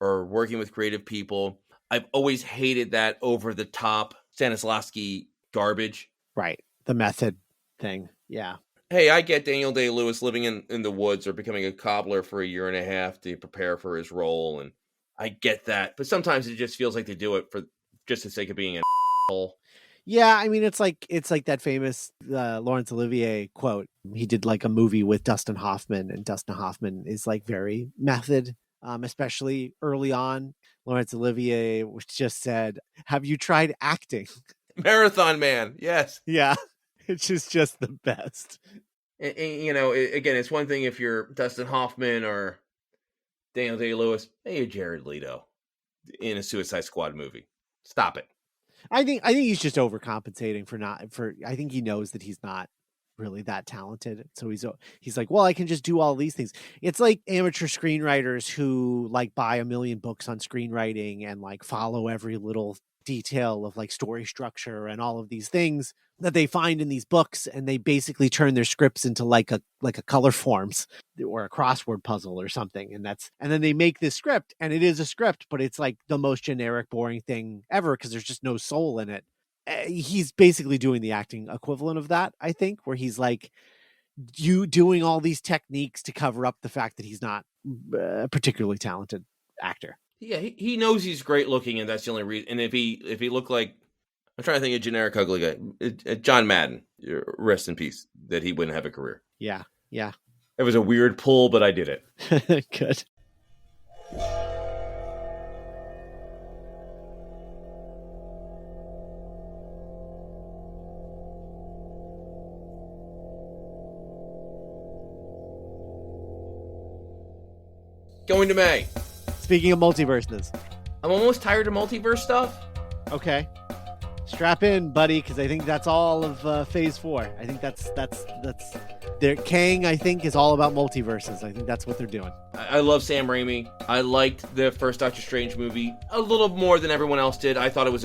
[SPEAKER 2] or working with creative people, I've always hated that over-the-top Stanislavski garbage.
[SPEAKER 3] Right. The method thing. Yeah.
[SPEAKER 2] Hey, I get Daniel Day-Lewis living in the woods or becoming a cobbler for a year and a half to prepare for his role, and I get that. But sometimes it just feels like they do it for just the sake of being an asshole.
[SPEAKER 3] Yeah, I mean, it's like that famous Laurence Olivier quote. He did like a movie with Dustin Hoffman, and Dustin Hoffman is like very method, especially early on. Laurence Olivier just said, "Have you tried acting?"
[SPEAKER 2] Marathon Man, yes.
[SPEAKER 3] Yeah, it's just the best.
[SPEAKER 2] And, again, it's one thing if you're Dustin Hoffman or Daniel Day-Lewis. Hey, you're Jared Leto in a Suicide Squad movie. Stop it.
[SPEAKER 3] I think he's just overcompensating I think he knows that he's not really that talented. So he's like, well, I can just do all these things. It's like amateur screenwriters who like buy 1 million books on screenwriting and like follow every little detail of like story structure and all of these things that they find in these books, and they basically turn their scripts into like a color forms or a crossword puzzle or something. And then they make this script, and it is a script, but it's like the most generic, boring thing ever because there's just no soul in it. He's basically doing the acting equivalent of that, I think, where he's like you doing all these techniques to cover up the fact that he's not a particularly talented actor.
[SPEAKER 2] Yeah, he knows he's great looking, and that's the only reason. And if he looked like, I'm trying to think of a generic ugly guy, John Madden, rest in peace, that he wouldn't have a career.
[SPEAKER 3] Yeah.
[SPEAKER 2] It was a weird pull, but I did it.
[SPEAKER 3] Good.
[SPEAKER 2] Going to May.
[SPEAKER 3] Speaking of multiverses.
[SPEAKER 2] I'm almost tired of multiverse stuff.
[SPEAKER 3] Okay. Strap in, buddy, because I think that's all of Phase 4. I think that's their Kang, I think, is all about multiverses. I think that's what they're doing.
[SPEAKER 2] I love Sam Raimi. I liked the first Doctor Strange movie a little more than everyone else did. I thought it was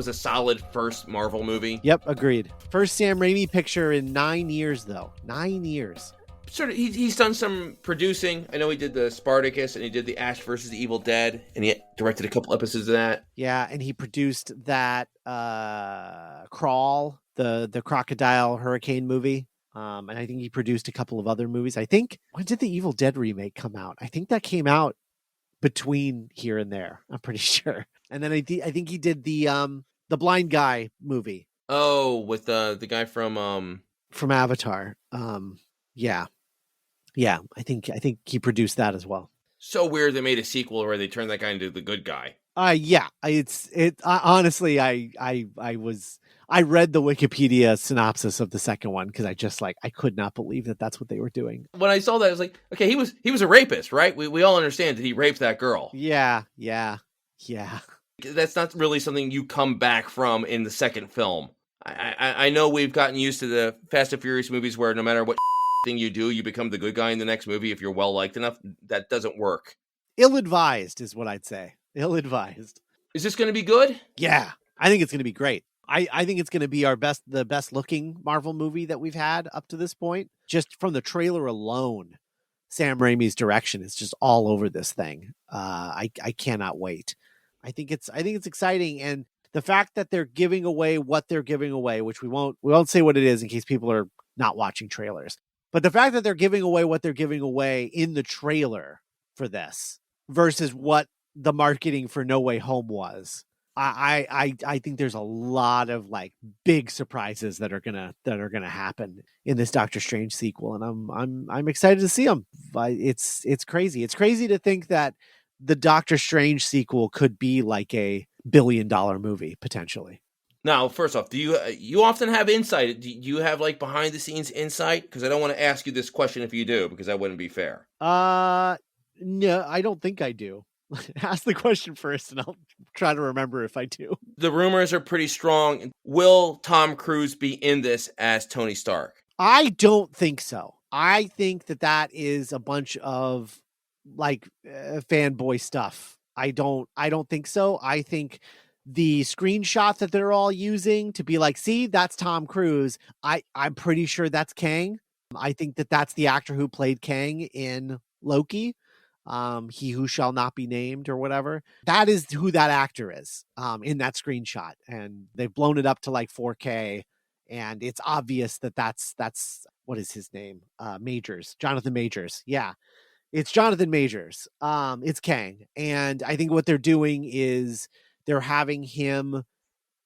[SPEAKER 2] a solid first Marvel movie.
[SPEAKER 3] Yep, agreed. First Sam Raimi picture in 9 years, though. 9 years.
[SPEAKER 2] Sort of, he's done some producing. I know he did the Spartacus and he did the Ash versus the Evil Dead, and he directed a couple episodes of that.
[SPEAKER 3] Yeah, and he produced that Crawl, the crocodile hurricane movie. And I think he produced a couple of other movies. I think, when did the Evil Dead remake come out? I think that came out between here and there. I'm pretty sure. And then I think he did the Blind Guy movie.
[SPEAKER 2] Oh, with the guy from
[SPEAKER 3] Avatar. Yeah, I think he produced that as well.
[SPEAKER 2] So weird they made a sequel where they turned that guy into the good guy.
[SPEAKER 3] Yeah, honestly, I read the Wikipedia synopsis of the second one because I could not believe that that's what they were doing.
[SPEAKER 2] When I saw that, I was like, okay, he was a rapist, right? We all understand that he raped that girl.
[SPEAKER 3] Yeah.
[SPEAKER 2] That's not really something you come back from in the second film. I know we've gotten used to the Fast and Furious movies where no matter what thing you do, you become the good guy in the next movie if you're well liked enough. That doesn't work.
[SPEAKER 3] Ill-advised is what I'd say. Ill-advised.
[SPEAKER 2] Is this going to be good?
[SPEAKER 3] Yeah, I think it's going to be great. I think it's going to be the best looking Marvel movie that we've had up to this point. Just from the trailer alone, Sam Raimi's direction is just all over this thing. I cannot wait. I think it's exciting, and the fact that they're giving away what they're giving away, which we won't say what it is in case people are not watching trailers. But the fact that they're giving away what they're giving away in the trailer for this versus what the marketing for No Way Home was, I think there's a lot of like big surprises that are gonna happen in this Doctor Strange sequel, and I'm excited to see them. It's crazy. It's crazy to think that the Doctor Strange sequel could be like a $1 billion movie potentially.
[SPEAKER 2] Now, first off, do you often have insight? Do you have like behind the scenes insight? Because I don't want to ask you this question if you do, because that wouldn't be fair.
[SPEAKER 3] No, I don't think I do. Ask the question first, and I'll try to remember if I do.
[SPEAKER 2] The rumors are pretty strong. Will Tom Cruise be in this as Tony Stark?
[SPEAKER 3] I don't think so. I think that is a bunch of like fanboy stuff. I don't think so. I think the screenshot that they're all using to be like, see, that's Tom Cruise. I'm pretty sure that's Kang. I think that's the actor who played Kang in Loki. He who shall not be named or whatever. That is who that actor is in that screenshot. And they've blown it up to like 4K. And it's obvious that's what is his name? Majors. Jonathan Majors. Yeah. It's Jonathan Majors. It's Kang. And I think what they're doing is they're having him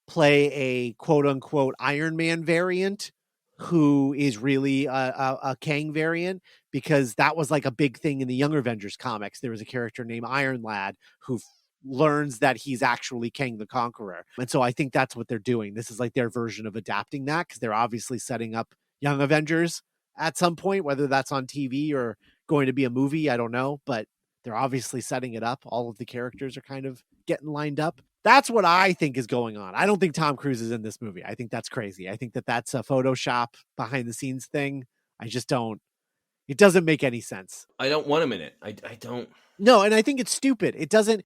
[SPEAKER 3] play a quote unquote Iron Man variant who is really a Kang variant, because that was like a big thing in the Young Avengers comics. There was a character named Iron Lad who learns that he's actually Kang the Conqueror. And so I think that's what they're doing. This is like their version of adapting that, because they're obviously setting up Young Avengers at some point, whether that's on TV or going to be a movie, I don't know, but they're obviously setting it up. All of the characters are kind of getting lined up. That's what I think is going on. I don't think Tom Cruise is in this movie. I think that's crazy. I think that's a Photoshop behind the scenes thing. I just don't. It doesn't make any sense.
[SPEAKER 2] I don't want him in it. I don't.
[SPEAKER 3] No, and I think it's stupid. It doesn't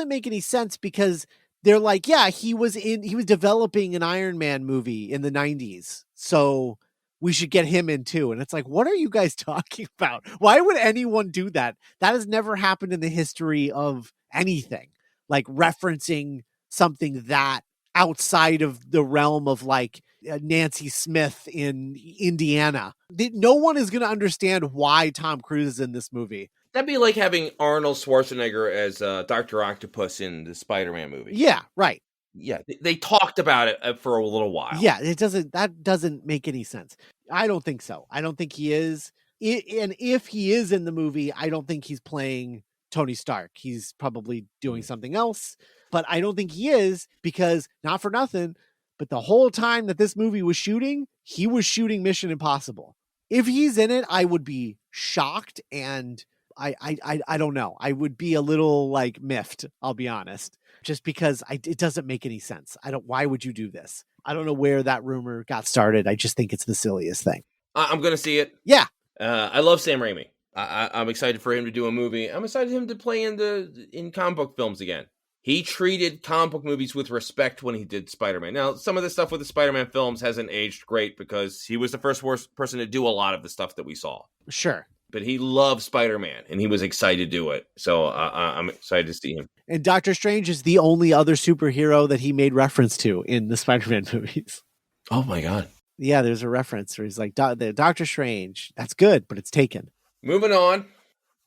[SPEAKER 3] make any sense because they're like, yeah, he was developing an Iron Man movie in the 90s. So we should get him in too. And it's like, what are you guys talking about? Why would anyone do that? That has never happened in the history of anything, like referencing something that outside of the realm of like Nancy Smith in Indiana. No one is going to understand why Tom Cruise is in this movie.
[SPEAKER 2] That'd be like having Arnold Schwarzenegger as Dr. Octopus in the Spider-Man movie.
[SPEAKER 3] Yeah, right.
[SPEAKER 2] Yeah, they talked about it for a little while.
[SPEAKER 3] Yeah, that doesn't make any sense. I don't think so. I don't think he is. And if he is in the movie, I don't think he's playing Tony Stark. He's probably doing something else, but I don't think he is, because not for nothing, but the whole time that this movie was shooting, he was shooting Mission Impossible. If he's in it, I would be shocked, and I don't know. I would be a little like miffed, I'll be honest, just because it doesn't make any sense. Why would you do this? I don't know where that rumor got started. I just think it's the silliest thing.
[SPEAKER 2] I'm going to see it.
[SPEAKER 3] Yeah.
[SPEAKER 2] I love Sam Raimi. I'm excited for him to do a movie. I'm excited for him to play in comic book films again. He treated comic book movies with respect when he did Spider-Man. Now, some of the stuff with the Spider-Man films hasn't aged great because he was the first person to do a lot of the stuff that we saw.
[SPEAKER 3] Sure.
[SPEAKER 2] But he loved Spider-Man, and he was excited to do it. So I'm excited to see him.
[SPEAKER 3] And Doctor Strange is the only other superhero that he made reference to in the Spider-Man movies.
[SPEAKER 2] Oh, my God.
[SPEAKER 3] Yeah, there's a reference where he's like, Doctor Strange. That's good, but it's taken.
[SPEAKER 2] Moving on.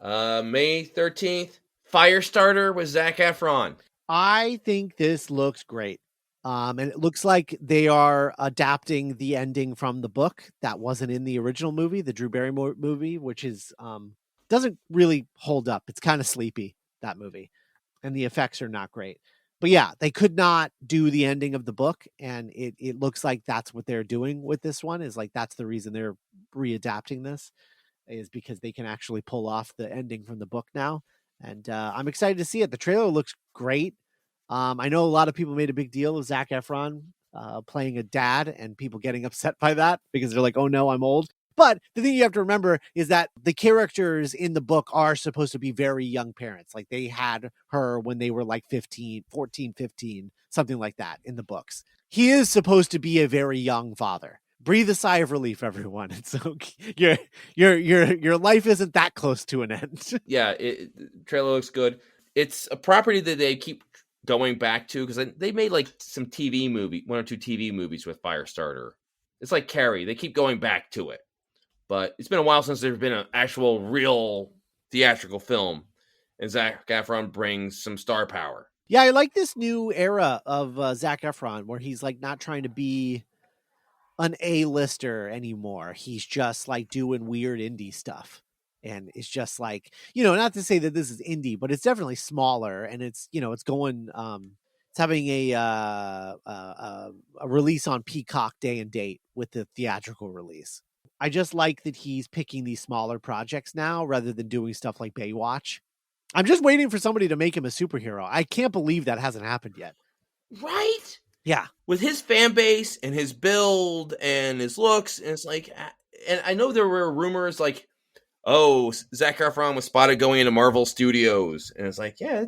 [SPEAKER 2] May 13th, Firestarter with Zac Efron.
[SPEAKER 3] I think this looks great. And it looks like they are adapting the ending from the book that wasn't in the original movie, the Drew Barrymore movie, which is doesn't really hold up. It's kind of sleepy, that movie. And the effects are not great. But yeah, they could not do the ending of the book, and it looks like that's what they're doing with this one, is like that's the reason they're readapting this, is because they can actually pull off the ending from the book now. And I'm excited to see it. The trailer looks great. I know a lot of people made a big deal of Zac Efron playing a dad, and people getting upset by that because they're like, oh no, I'm old. But the thing you have to remember is that the characters in the book are supposed to be very young parents. Like they had her when they were like 14, 15, something like that in the books. He is supposed to be a very young father. Breathe a sigh of relief, everyone. It's okay. Your life isn't that close to an end.
[SPEAKER 2] Yeah, trailer looks good. It's a property that they keep going back to because they made like some one or two TV movies with Firestarter. It's like Carrie. They keep going back to it. But it's been a while since there's been an actual real theatrical film. And Zac Efron brings some star power.
[SPEAKER 3] Yeah, I like this new era of Zac Efron where he's like not trying to be an A-lister anymore. He's just like doing weird indie stuff. And it's just like, not to say that this is indie, but it's definitely smaller, and it's, it's going, it's having a release on Peacock day and date with the theatrical release. I just like that he's picking these smaller projects now rather than doing stuff like Baywatch. I'm just waiting for somebody to make him a superhero. I can't believe that hasn't happened yet.
[SPEAKER 2] Right?
[SPEAKER 3] Yeah.
[SPEAKER 2] With his fan base and his build and his looks, and it's like, and I know there were rumors like, oh, Zac Efron was spotted going into Marvel Studios, and it's like, yeah,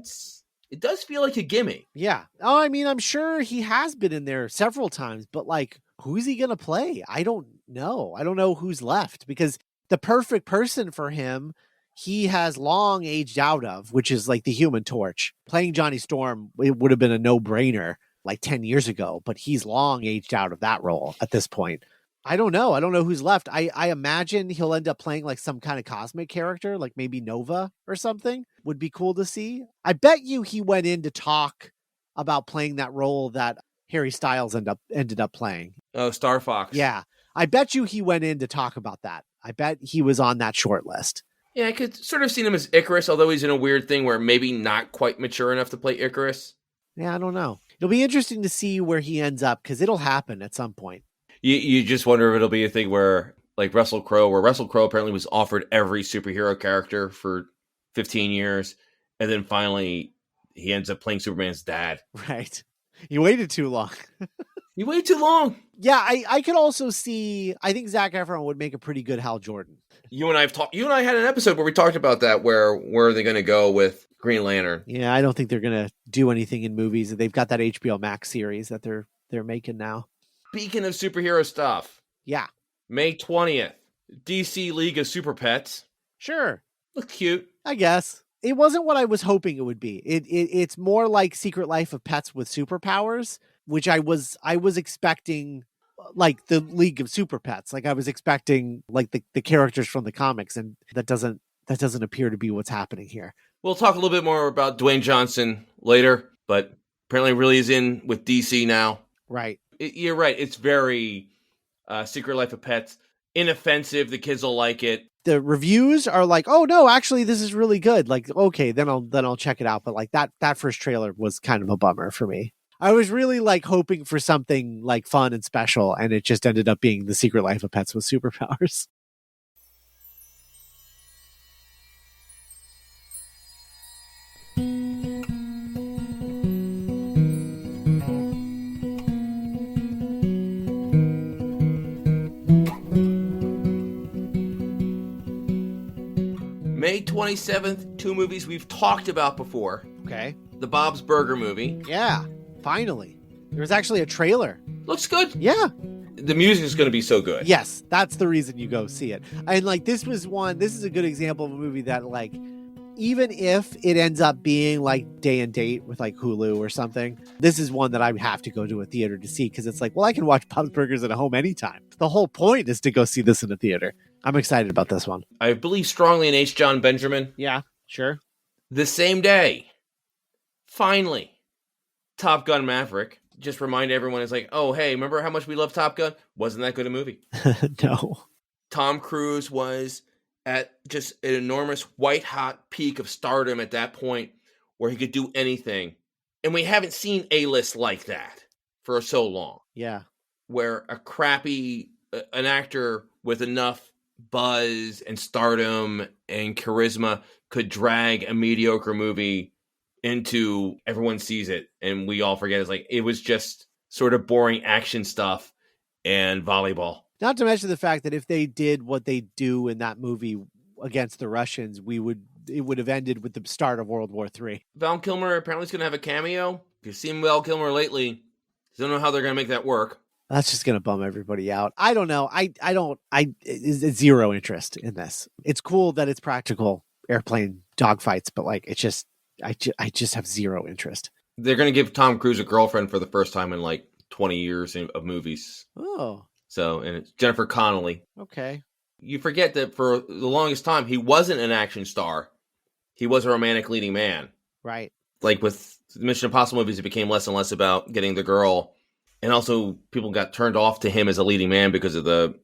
[SPEAKER 2] it does feel like a gimme.
[SPEAKER 3] Yeah. Oh, I mean, I'm sure he has been in there several times, but like, who's he going to play? I don't know. I don't know who's left, because the perfect person for him, he has long aged out of, which is like the Human Torch. Playing Johnny Storm, it would have been a no-brainer like 10 years ago, but he's long aged out of that role at this point. I don't know. I don't know who's left. I imagine he'll end up playing like some kind of cosmic character, like maybe Nova or something. Would be cool to see. I bet you he went in to talk about playing that role that Harry Styles ended up playing.
[SPEAKER 2] Oh, Star Fox.
[SPEAKER 3] Yeah. I bet you he went in to talk about that. I bet he was on that short list.
[SPEAKER 2] Yeah, I could sort of see him as Icarus, although he's in a weird thing where maybe not quite mature enough to play Icarus.
[SPEAKER 3] Yeah, I don't know. It'll be interesting to see where he ends up, because it'll happen at some point.
[SPEAKER 2] You just wonder if it'll be a thing where, like Russell Crowe, apparently was offered every superhero character for 15 years, and then finally he ends up playing Superman's dad.
[SPEAKER 3] Right. You waited too long.
[SPEAKER 2] You wait too long.
[SPEAKER 3] Yeah, I could also see. I think Zac Efron would make a pretty good Hal Jordan.
[SPEAKER 2] You and I had an episode where we talked about that. Where are they going to go with Green Lantern?
[SPEAKER 3] Yeah, I don't think they're gonna do anything in movies. They've got that HBO Max series that they're making now.
[SPEAKER 2] Speaking of superhero stuff,
[SPEAKER 3] Yeah,
[SPEAKER 2] May 20th, DC League of Super Pets.
[SPEAKER 3] sure.
[SPEAKER 2] Looks cute.
[SPEAKER 3] I guess it wasn't what I was hoping it would be. It's more like Secret Life of Pets with superpowers, which I was expecting, like the League of Super Pets. Like I was expecting like the characters from the comics, and that doesn't appear to be what's happening here.
[SPEAKER 2] We'll talk a little bit more about Dwayne Johnson later, but apparently really is in with DC now.
[SPEAKER 3] Right.
[SPEAKER 2] You're right. It's very Secret Life of Pets. Inoffensive. The kids will like it.
[SPEAKER 3] The reviews are like, oh no, actually this is really good. Like, okay, then I'll check it out. But like that first trailer was kind of a bummer for me. I was really like hoping for something like fun and special, and it just ended up being The Secret Life of Pets with superpowers.
[SPEAKER 2] May 27th, two movies we've talked about before.
[SPEAKER 3] Okay.
[SPEAKER 2] The Bob's Burger movie.
[SPEAKER 3] Yeah, finally. There was actually a trailer.
[SPEAKER 2] Looks good.
[SPEAKER 3] Yeah.
[SPEAKER 2] The music is going to be so good.
[SPEAKER 3] Yes, that's the reason you go see it. And like this is a good example of a movie that like, even if it ends up being like day and date with like Hulu or something, this is one that I have to go to a theater to see, because it's like, well, I can watch Bob's Burgers at home anytime. The whole point is to go see this in a theater. I'm excited about this one.
[SPEAKER 2] I believe strongly in H. John Benjamin.
[SPEAKER 3] Yeah, sure.
[SPEAKER 2] The same day, finally, Top Gun Maverick. Just remind everyone, it's like, oh, hey, remember how much we love Top Gun? Wasn't that good a movie?
[SPEAKER 3] No.
[SPEAKER 2] Tom Cruise was at just an enormous white-hot peak of stardom at that point where he could do anything. And we haven't seen A-list like that for so long.
[SPEAKER 3] Yeah.
[SPEAKER 2] Where an actor with enough buzz and stardom and charisma could drag a mediocre movie into everyone sees it and we all forget. It's like, it was just sort of boring action stuff and volleyball.
[SPEAKER 3] Not to mention the fact that if they did what they do in that movie against the Russians, it would have ended with the start of World War III.
[SPEAKER 2] Val Kilmer apparently is going to have a cameo. If you've seen Val Kilmer lately, I don't know how they're going to make that work.
[SPEAKER 3] That's just going to bum everybody out. I don't know. It's zero interest in this. It's cool that it's practical airplane dogfights, but like, it's just, I just have zero interest.
[SPEAKER 2] They're going to give Tom Cruise a girlfriend for the first time in like 20 years of movies.
[SPEAKER 3] Oh.
[SPEAKER 2] So, and it's Jennifer Connelly.
[SPEAKER 3] Okay.
[SPEAKER 2] You forget that for the longest time, he wasn't an action star. He was a romantic leading man.
[SPEAKER 3] Right.
[SPEAKER 2] Like with the Mission Impossible movies, it became less and less about getting the girl. And also, people got turned off to him as a leading man because of the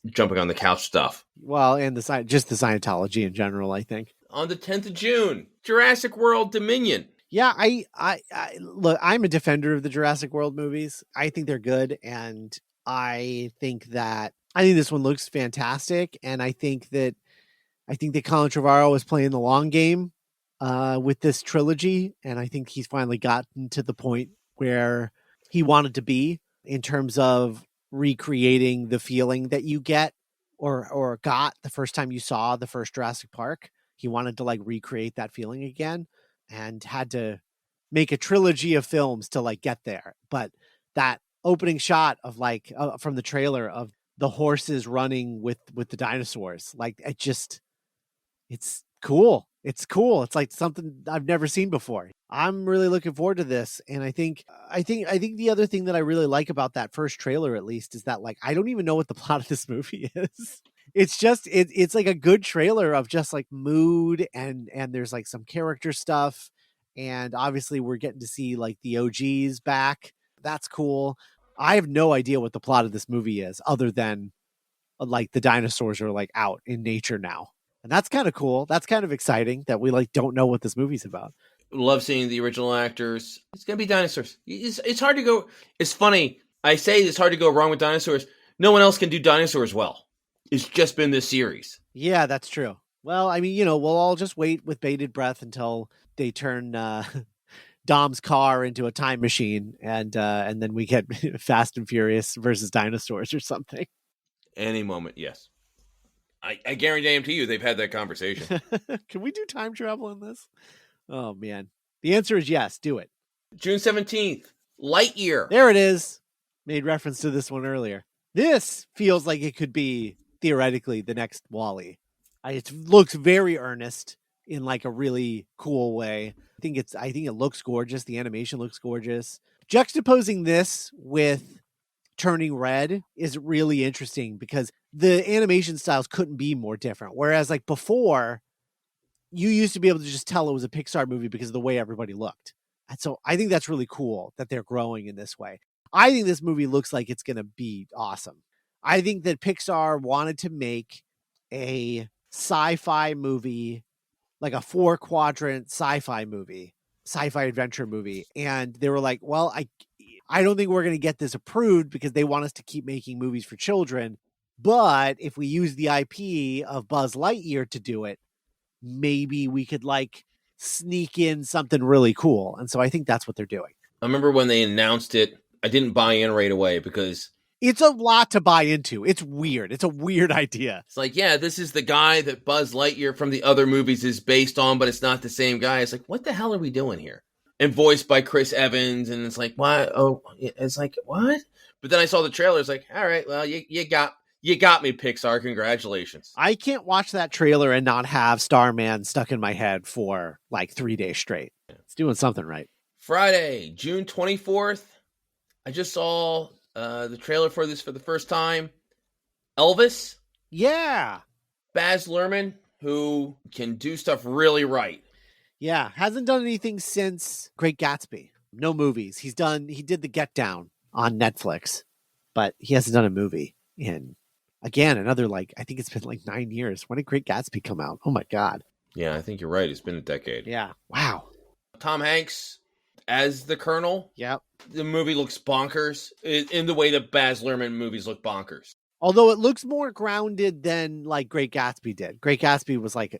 [SPEAKER 2] jumping on the couch stuff.
[SPEAKER 3] Well, and just the Scientology in general, I think.
[SPEAKER 2] On the 10th of June, Jurassic World Dominion.
[SPEAKER 3] Yeah, I look, I'm a defender of the Jurassic World movies. I think they're good, and I think this one looks fantastic, and I think that Colin Trevorrow is playing the long game with this trilogy, and I think he's finally gotten to the point where he wanted to be in terms of recreating the feeling that you get or got the first time you saw the first Jurassic Park. He wanted to like recreate that feeling again, and had to make a trilogy of films to like get there. But that opening shot of like from the trailer of the horses running with the dinosaurs, like it's cool. It's cool. It's like something I've never seen before. I'm really looking forward to this. And I think the other thing that I really like about that first trailer, at least, is that like, I don't even know what the plot of this movie is. It's just, it's like a good trailer of just like mood and there's like some character stuff. And obviously we're getting to see like the OGs back. That's cool. I have no idea what the plot of this movie is other than like the dinosaurs are like out in nature now. And that's kind of cool. That's kind of exciting that we like don't know what this movie's about.
[SPEAKER 2] Love seeing the original actors. It's going to be dinosaurs. It's hard to go. It's funny. I say it's hard to go wrong with dinosaurs. No one else can do dinosaurs well. It's just been this series.
[SPEAKER 3] Yeah, that's true. Well, I mean, we'll all just wait with bated breath until they turn Dom's car into a time machine, and then we get Fast and Furious versus dinosaurs or something.
[SPEAKER 2] Any moment, yes. I guarantee you they've had that conversation.
[SPEAKER 3] Can we do time travel in this? Oh, man. The answer is yes. Do it.
[SPEAKER 2] June 17th, Lightyear.
[SPEAKER 3] There it is. Made reference to this one earlier. This feels like it could be, theoretically, the next WALL-E. It looks very earnest in like a really cool way. I think it looks gorgeous. The animation looks gorgeous. Juxtaposing this with Turning Red is really interesting because the animation styles couldn't be more different. Whereas like before, you used to be able to just tell it was a Pixar movie because of the way everybody looked. And so I think that's really cool that they're growing in this way. I think this movie looks like it's going to be awesome. I think that Pixar wanted to make a sci-fi movie, like a 4-quadrant sci-fi adventure movie. And they were like, well, I don't think we're going to get this approved because they want us to keep making movies for children. But if we use the IP of Buzz Lightyear to do it, maybe we could like sneak in something really cool. And so I think that's what they're doing.
[SPEAKER 2] I remember when they announced it, I didn't buy in right away because
[SPEAKER 3] it's a lot to buy into. It's weird. It's a weird idea.
[SPEAKER 2] It's like, yeah, this is the guy that Buzz Lightyear from the other movies is based on, but it's not the same guy. It's like, what the hell are we doing here? And voiced by Chris Evans. And it's like, what? Oh, it's like, what? But then I saw the trailer. It's like, all right, well, you got me, Pixar. Congratulations.
[SPEAKER 3] I can't watch that trailer and not have Starman stuck in my head for like 3 days straight. It's doing something right.
[SPEAKER 2] Friday, June 24th. I just saw the trailer for this for the first time. Elvis.
[SPEAKER 3] Yeah.
[SPEAKER 2] Baz Luhrmann, who can do stuff really right.
[SPEAKER 3] Yeah. Hasn't done anything since Great Gatsby. No movies. He did The Get Down on Netflix, but he hasn't done a movie in, again, another like, I think it's been like 9 years. When did Great Gatsby come out? Oh my God.
[SPEAKER 2] Yeah, I think you're right. It's been a decade.
[SPEAKER 3] Yeah. Wow.
[SPEAKER 2] Tom Hanks as the Colonel.
[SPEAKER 3] Yep.
[SPEAKER 2] The movie looks bonkers in the way that Baz Luhrmann movies look bonkers.
[SPEAKER 3] Although it looks more grounded than like Great Gatsby did. Great Gatsby was like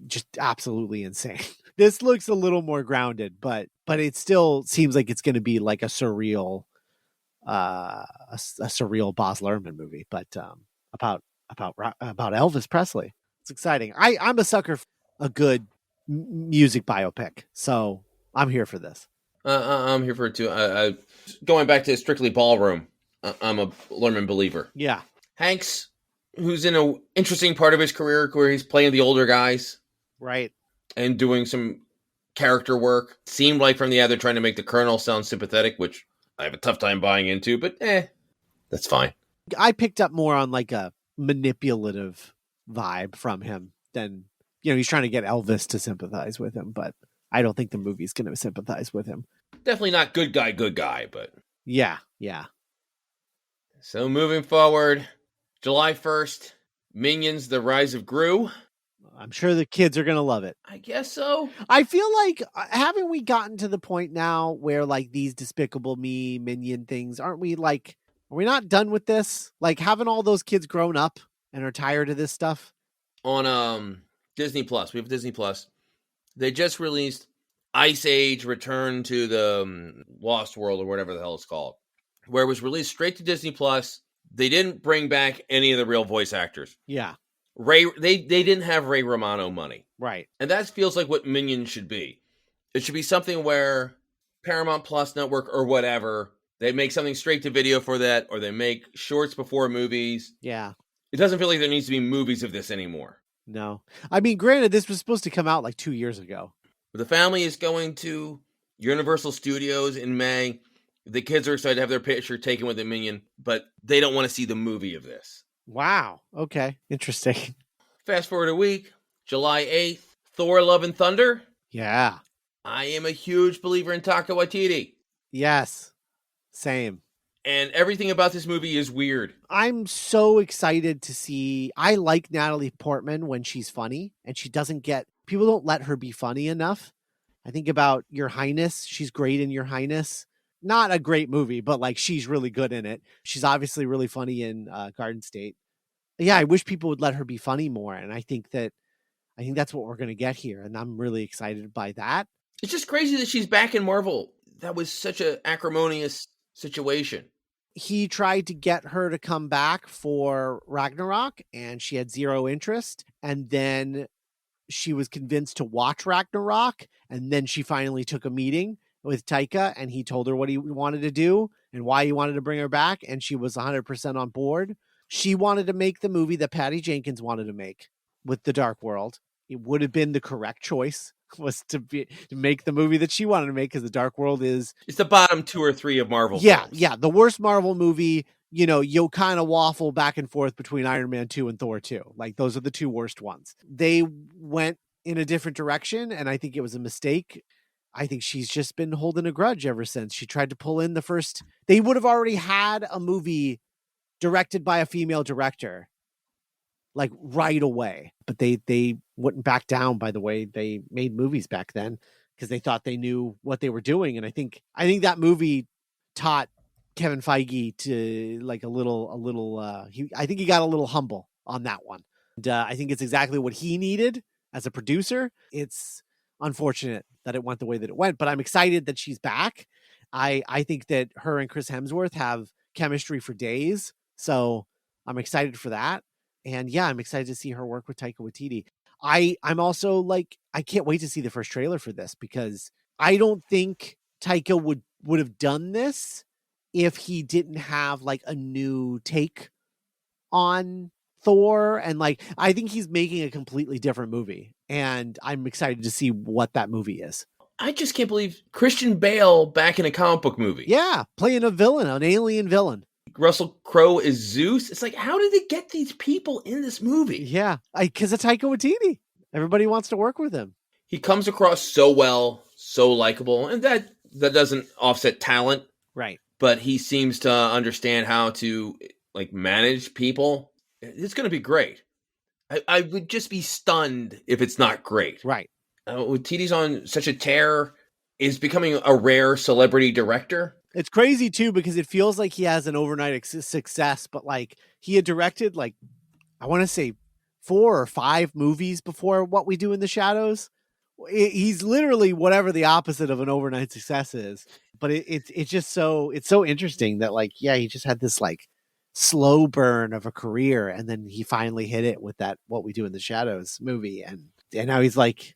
[SPEAKER 3] just absolutely insane. This looks a little more grounded, but it still seems like it's going to be like a surreal surreal Baz Luhrmann movie, but about Elvis Presley. It's exciting. I'm a sucker for a good music biopic, so I'm here for this.
[SPEAKER 2] I'm here for it too. Going back to Strictly Ballroom, I'm a Luhrmann believer.
[SPEAKER 3] Yeah.
[SPEAKER 2] Hanks, who's in an interesting part of his career where he's playing the older guys.
[SPEAKER 3] Right.
[SPEAKER 2] And doing some character work. Seemed like from the ad they're trying to make the Colonel sound sympathetic, which I have a tough time buying into, but that's fine.
[SPEAKER 3] I picked up more on like a manipulative vibe from him than, he's trying to get Elvis to sympathize with him, but I don't think the movie's going to sympathize with him.
[SPEAKER 2] Definitely not good guy, but...
[SPEAKER 3] Yeah.
[SPEAKER 2] So moving forward, July 1st, Minions, The Rise of Gru.
[SPEAKER 3] I'm sure the kids are going to love it.
[SPEAKER 2] I guess so.
[SPEAKER 3] I feel like, haven't we gotten to the point now where like these Despicable Me Minion things, are we not done with this? Like, haven't all those kids grown up and are tired of this stuff?
[SPEAKER 2] On Disney Plus, we have Disney Plus. They just released Ice Age Return to the Lost World or whatever the hell it's called, where it was released straight to Disney Plus. They didn't bring back any of the real voice actors.
[SPEAKER 3] Yeah.
[SPEAKER 2] They didn't have Ray Romano money.
[SPEAKER 3] Right.
[SPEAKER 2] And that feels like what Minions should be. It should be something where Paramount Plus Network or whatever, they make something straight to video for that, or they make shorts before movies.
[SPEAKER 3] Yeah.
[SPEAKER 2] It doesn't feel like there needs to be movies of this anymore.
[SPEAKER 3] No. I mean, granted, this was supposed to come out like 2 years ago.
[SPEAKER 2] The family is going to Universal Studios in May. The kids are excited to have their picture taken with the Minion, but they don't want to see the movie of this.
[SPEAKER 3] Wow. Okay. Interesting.
[SPEAKER 2] Fast forward a week, July 8th, Thor Love and Thunder.
[SPEAKER 3] Yeah.
[SPEAKER 2] I am a huge believer in Taika Waititi.
[SPEAKER 3] Yes. Same.
[SPEAKER 2] And everything about this movie is weird.
[SPEAKER 3] I'm so excited to see. I like Natalie Portman when she's funny, and people don't let her be funny enough. I think about Your Highness. She's great in Your Highness. Not a great movie, but like she's really good in it. She's obviously really funny in Garden State. Yeah, I wish people would let her be funny more, and I think that's what we're going to get here, and I'm really excited by that.
[SPEAKER 2] It's just crazy that she's back in Marvel. That was such an acrimonious situation.
[SPEAKER 3] He tried to get her to come back for Ragnarok, and she had zero interest. And then she was convinced to watch Ragnarok, and then she finally took a meeting with Taika, and he told her what he wanted to do and why he wanted to bring her back, and she was 100% on board. She wanted to make the movie that Patty Jenkins wanted to make with The Dark World. It would have been the correct choice, was to make the movie that she wanted to make, because The Dark World is...
[SPEAKER 2] It's the bottom 2 or 3 of Marvel
[SPEAKER 3] Yeah,
[SPEAKER 2] films.
[SPEAKER 3] yeah. The worst Marvel movie, you'll kind of waffle back and forth between Iron Man 2 and Thor 2. Like, those are the 2 worst ones. They went in a different direction, and I think it was a mistake. I think she's just been holding a grudge ever since. She tried to pull in the first... They would have already had a movie directed by a female director, like, right away. But they wouldn't back down by the way they made movies back then, because they thought they knew what they were doing. And I think that movie taught Kevin Feige to, like, I think he got a little humble on that one. And I think it's exactly what he needed as a producer. It's unfortunate that it went the way that it went, but I'm excited that she's back. I think that her and Chris Hemsworth have chemistry for days, so I'm excited for that. And yeah, I'm excited to see her work with Taika Waititi. I'm also, like, I can't wait to see the first trailer for this, because I don't think Taika would have done this if he didn't have, like, a new take on Thor. And, like, I think he's making a completely different movie, and I'm excited to see what that movie is.
[SPEAKER 2] I just can't believe Christian Bale back in a comic book movie.
[SPEAKER 3] Yeah, playing a villain, an alien villain.
[SPEAKER 2] Russell Crowe is Zeus. It's like, how did they get these people in this movie?
[SPEAKER 3] Yeah, because of Taika Waititi. Everybody wants to work with him.
[SPEAKER 2] He comes across so well, so likable, and that doesn't offset talent.
[SPEAKER 3] Right.
[SPEAKER 2] But he seems to understand how to, like, manage people. It's going to be great. I would just be stunned if it's not great.
[SPEAKER 3] Right.
[SPEAKER 2] Waititi's on such a tear, is becoming a rare celebrity director.
[SPEAKER 3] It's crazy too, because it feels like he has an overnight success, but, like, he had directed, like, I want to say 4 or 5 movies before What We Do in the Shadows. He's literally whatever the opposite of an overnight success is. But it's just it's so interesting that, like, yeah, he just had this, like, slow burn of a career, and then he finally hit it with that What We Do in the Shadows movie, and now he's, like,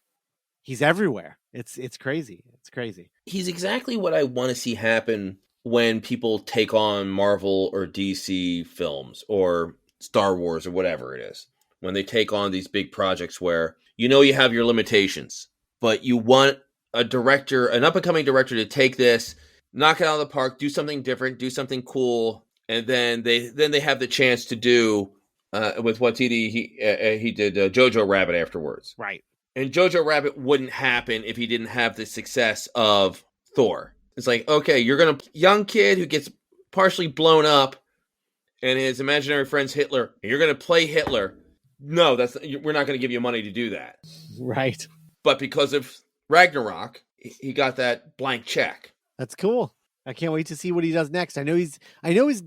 [SPEAKER 3] he's everywhere. It's crazy. It's crazy.
[SPEAKER 2] He's exactly what I want to see happen when people take on Marvel or DC films or Star Wars or whatever it is. When they take on these big projects where you have your limitations, but you want a director, an up-and-coming director, to take this, knock it out of the park, do something different, do something cool, and then they have the chance to do with Waititi. He did Jojo Rabbit afterwards.
[SPEAKER 3] Right.
[SPEAKER 2] And Jojo Rabbit wouldn't happen if he didn't have the success of Thor. It's like, okay, you're going to... Young kid who gets partially blown up and his imaginary friend's Hitler, and you're going to play Hitler. No, we're not going to give you money to do that.
[SPEAKER 3] Right.
[SPEAKER 2] But because of Ragnarok, he got that blank check.
[SPEAKER 3] That's cool. I can't wait to see what he does next. I don't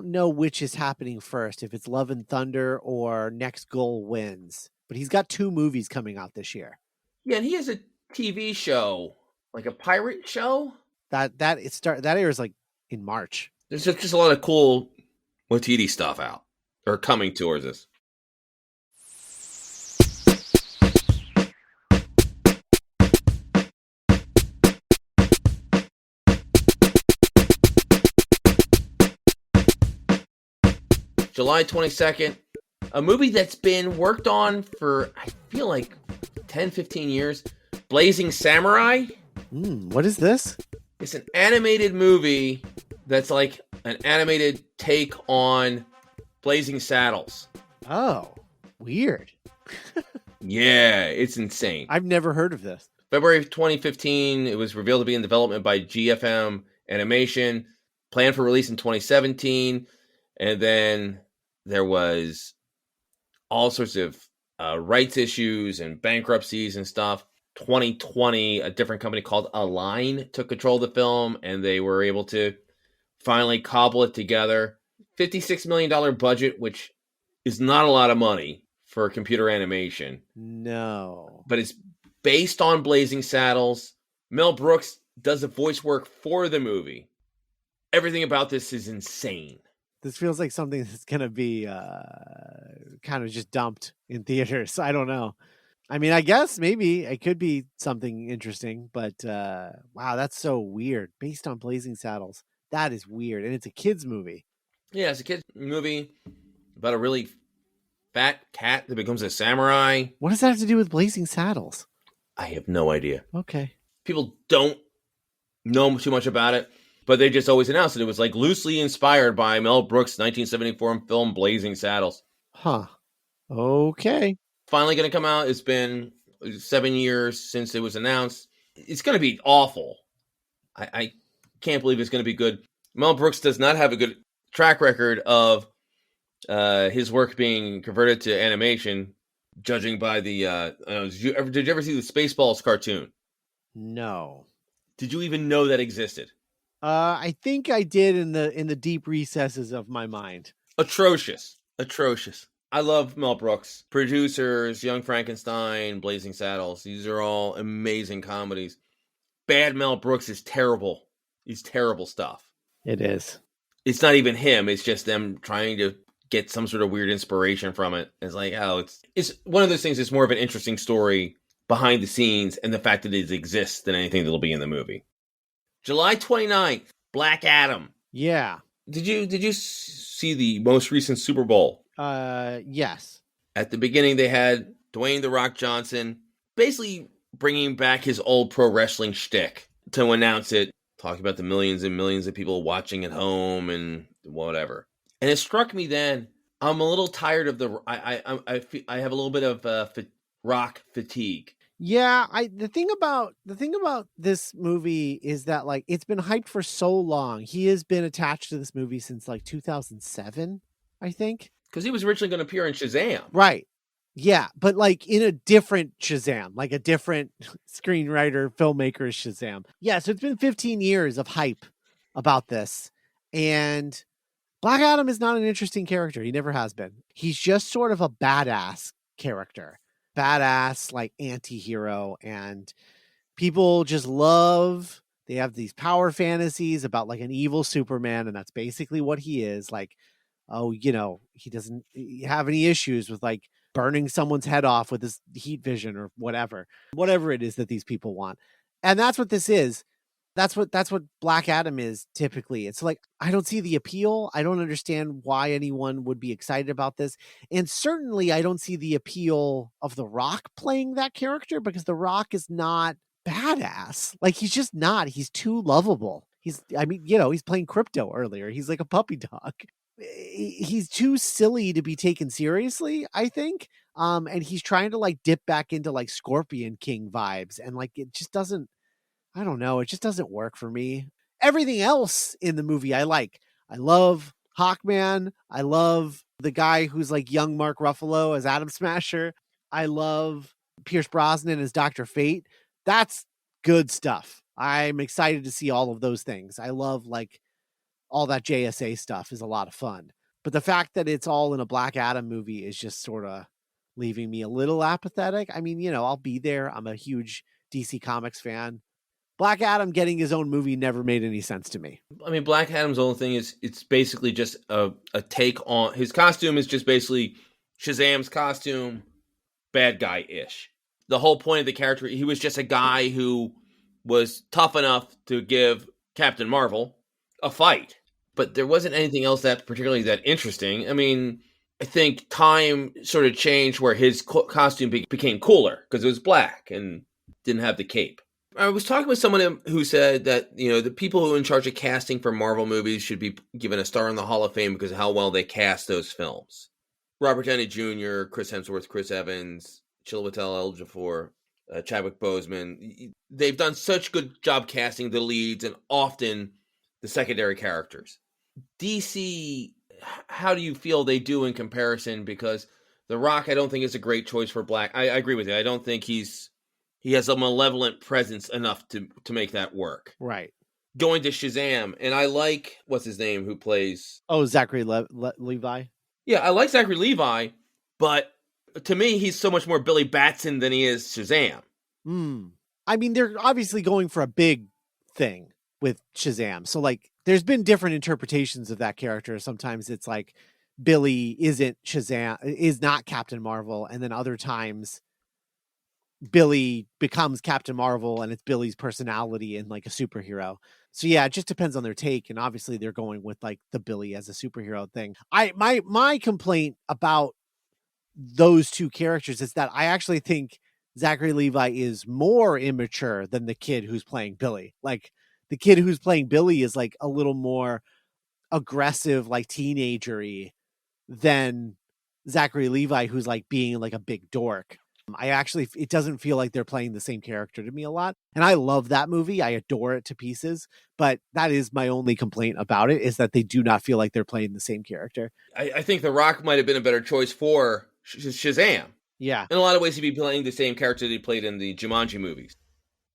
[SPEAKER 3] know which is happening first, if it's Love and Thunder or Next Goal Wins. But he's got 2 movies coming out this year.
[SPEAKER 2] Yeah, and he has a TV show, like a pirate show.
[SPEAKER 3] That airs, like, in March.
[SPEAKER 2] There's just a lot of cool Waititi stuff out, or coming towards us. July 22nd, a movie that's been worked on for, I feel like, 10, 15 years. Blazing Samurai.
[SPEAKER 3] What is this?
[SPEAKER 2] It's an animated movie that's like an animated take on Blazing Saddles.
[SPEAKER 3] Oh, weird.
[SPEAKER 2] Yeah, it's insane.
[SPEAKER 3] I've never heard of this.
[SPEAKER 2] February 2015, it was revealed to be in development by GFM Animation, planned for release in 2017, and then there was all sorts of rights issues and bankruptcies and stuff. 2020, a different company called Align took control of the film, and they were able to finally cobble it together. $56 million budget, which is not a lot of money for computer animation.
[SPEAKER 3] No.
[SPEAKER 2] But it's based on Blazing Saddles. Mel Brooks does the voice work for the movie. Everything about this is insane.
[SPEAKER 3] This feels like something that's going to be kind of just dumped in theaters. I don't know. I mean, I guess maybe it could be something interesting, but wow, that's so weird. Based on Blazing Saddles. That is weird. And it's a kid's movie.
[SPEAKER 2] Yeah, it's a kid's movie about a really fat cat that becomes a samurai.
[SPEAKER 3] What does that have to do with Blazing Saddles?
[SPEAKER 2] I have no idea.
[SPEAKER 3] Okay.
[SPEAKER 2] People don't know too much about it, but they just always announced it. It was like loosely inspired by Mel Brooks' 1974 film Blazing Saddles.
[SPEAKER 3] Huh. Okay.
[SPEAKER 2] Finally going to come out. It's been 7 years since it was announced. It's going to be awful. I can't believe it's going to be good. Mel Brooks does not have a good track record of his work being converted to animation, judging by the did you ever see the Spaceballs cartoon?
[SPEAKER 3] No.
[SPEAKER 2] Did you even know that existed?
[SPEAKER 3] I think I did in the deep recesses of my mind.
[SPEAKER 2] Atrocious. I love Mel Brooks. Producers, Young Frankenstein, Blazing Saddles. These are all amazing comedies. Bad Mel Brooks is terrible. He's terrible stuff.
[SPEAKER 3] It is.
[SPEAKER 2] It's not even him. It's just them trying to get some sort of weird inspiration from it. It's like, oh, it's one of those things. It's more of an interesting story behind the scenes and the fact that it exists than anything that'll be in the movie. July 29th, Black Adam.
[SPEAKER 3] Yeah.
[SPEAKER 2] Did you see the most recent Super Bowl?
[SPEAKER 3] Yes.
[SPEAKER 2] At the beginning, they had Dwayne "The Rock" Johnson basically bringing back his old pro wrestling shtick to announce it, talking about the millions and millions of people watching at home and whatever. And it struck me then, I'm a little tired of I have a little bit of Rock fatigue.
[SPEAKER 3] Yeah, the thing about this movie is that like it's been hyped for so long. He has been attached to this movie since like 2007, I think.
[SPEAKER 2] Because he was originally going to appear in Shazam.
[SPEAKER 3] Right. Yeah, but like in a different Shazam, like a different screenwriter, filmmaker Shazam. Yeah, so it's been 15 years of hype about this. And Black Adam is not an interesting character. He never has been. He's just sort of a badass character. Badass, like anti-hero. And people just they have these power fantasies about like an evil Superman. And that's basically what he is. Like, oh, he doesn't have any issues with like burning someone's head off with his heat vision or whatever it is that these people want. And that's what this is. That's what Black Adam is typically. It's like, I don't see the appeal. I don't understand why anyone would be excited about this. And certainly I don't see the appeal of The Rock playing that character because The Rock is not badass. Like he's just not. He's too lovable. He's playing Crypto earlier. He's like a puppy dog. He's too silly to be taken seriously, I think. And he's trying to like dip back into like Scorpion King vibes. And like, it just doesn't, I don't know. It just doesn't work for me. Everything else in the movie I like. I love Hawkman. I love the guy who's like young Mark Ruffalo as Atom Smasher. I love Pierce Brosnan as Dr. Fate. That's good stuff. I'm excited to see all of those things. I love like all that JSA stuff is a lot of fun. But the fact that it's all in a Black Adam movie is just sort of leaving me a little apathetic. I mean, I'll be there. I'm a huge DC Comics fan. Black Adam getting his own movie never made any sense to me.
[SPEAKER 2] I mean, Black Adam's only thing is it's basically just a take on his costume is just basically Shazam's costume, bad guy-ish. The whole point of the character, he was just a guy who was tough enough to give Captain Marvel a fight. But there wasn't anything else that particularly that interesting. I mean, I think time sort of changed where his costume became cooler because it was black and didn't have the cape. I was talking with someone who said that, the people who are in charge of casting for Marvel movies should be given a star in the Hall of Fame because of how well they cast those films. Robert Downey Jr., Chris Hemsworth, Chris Evans, Chiwetel Ejiofor, Chadwick Boseman. They've done such good job casting the leads and often the secondary characters. DC, how do you feel they do in comparison? Because The Rock, I don't think is a great choice for Black. I agree with you. I don't think he has a malevolent presence enough to make that work.
[SPEAKER 3] Right.
[SPEAKER 2] Going to Shazam, and I like, what's his name, who plays...
[SPEAKER 3] Oh, Zachary Levi?
[SPEAKER 2] Yeah, I like Zachary Levi, but to me, he's so much more Billy Batson than he is Shazam.
[SPEAKER 3] I mean, they're obviously going for a big thing with Shazam. So like there's been different interpretations of that character. Sometimes it's like Billy isn't Shazam, is not Captain Marvel, and then other times Billy becomes Captain Marvel and it's Billy's personality and like a superhero. So yeah, it just depends on their take. And obviously they're going with like the Billy as a superhero thing. My complaint about those two characters is that I actually think Zachary Levi is more immature than the kid who's playing Billy. Like the kid who's playing Billy is like a little more aggressive, like teenagery than Zachary Levi, who's like being like a big dork. It doesn't feel like they're playing the same character to me a lot. And I love that movie. I adore it to pieces. But that is my only complaint about it, is that they do not feel like they're playing the same character.
[SPEAKER 2] I think The Rock might have been a better choice for Shazam.
[SPEAKER 3] Yeah.
[SPEAKER 2] In a lot of ways, he'd be playing the same character that he played in the Jumanji movies.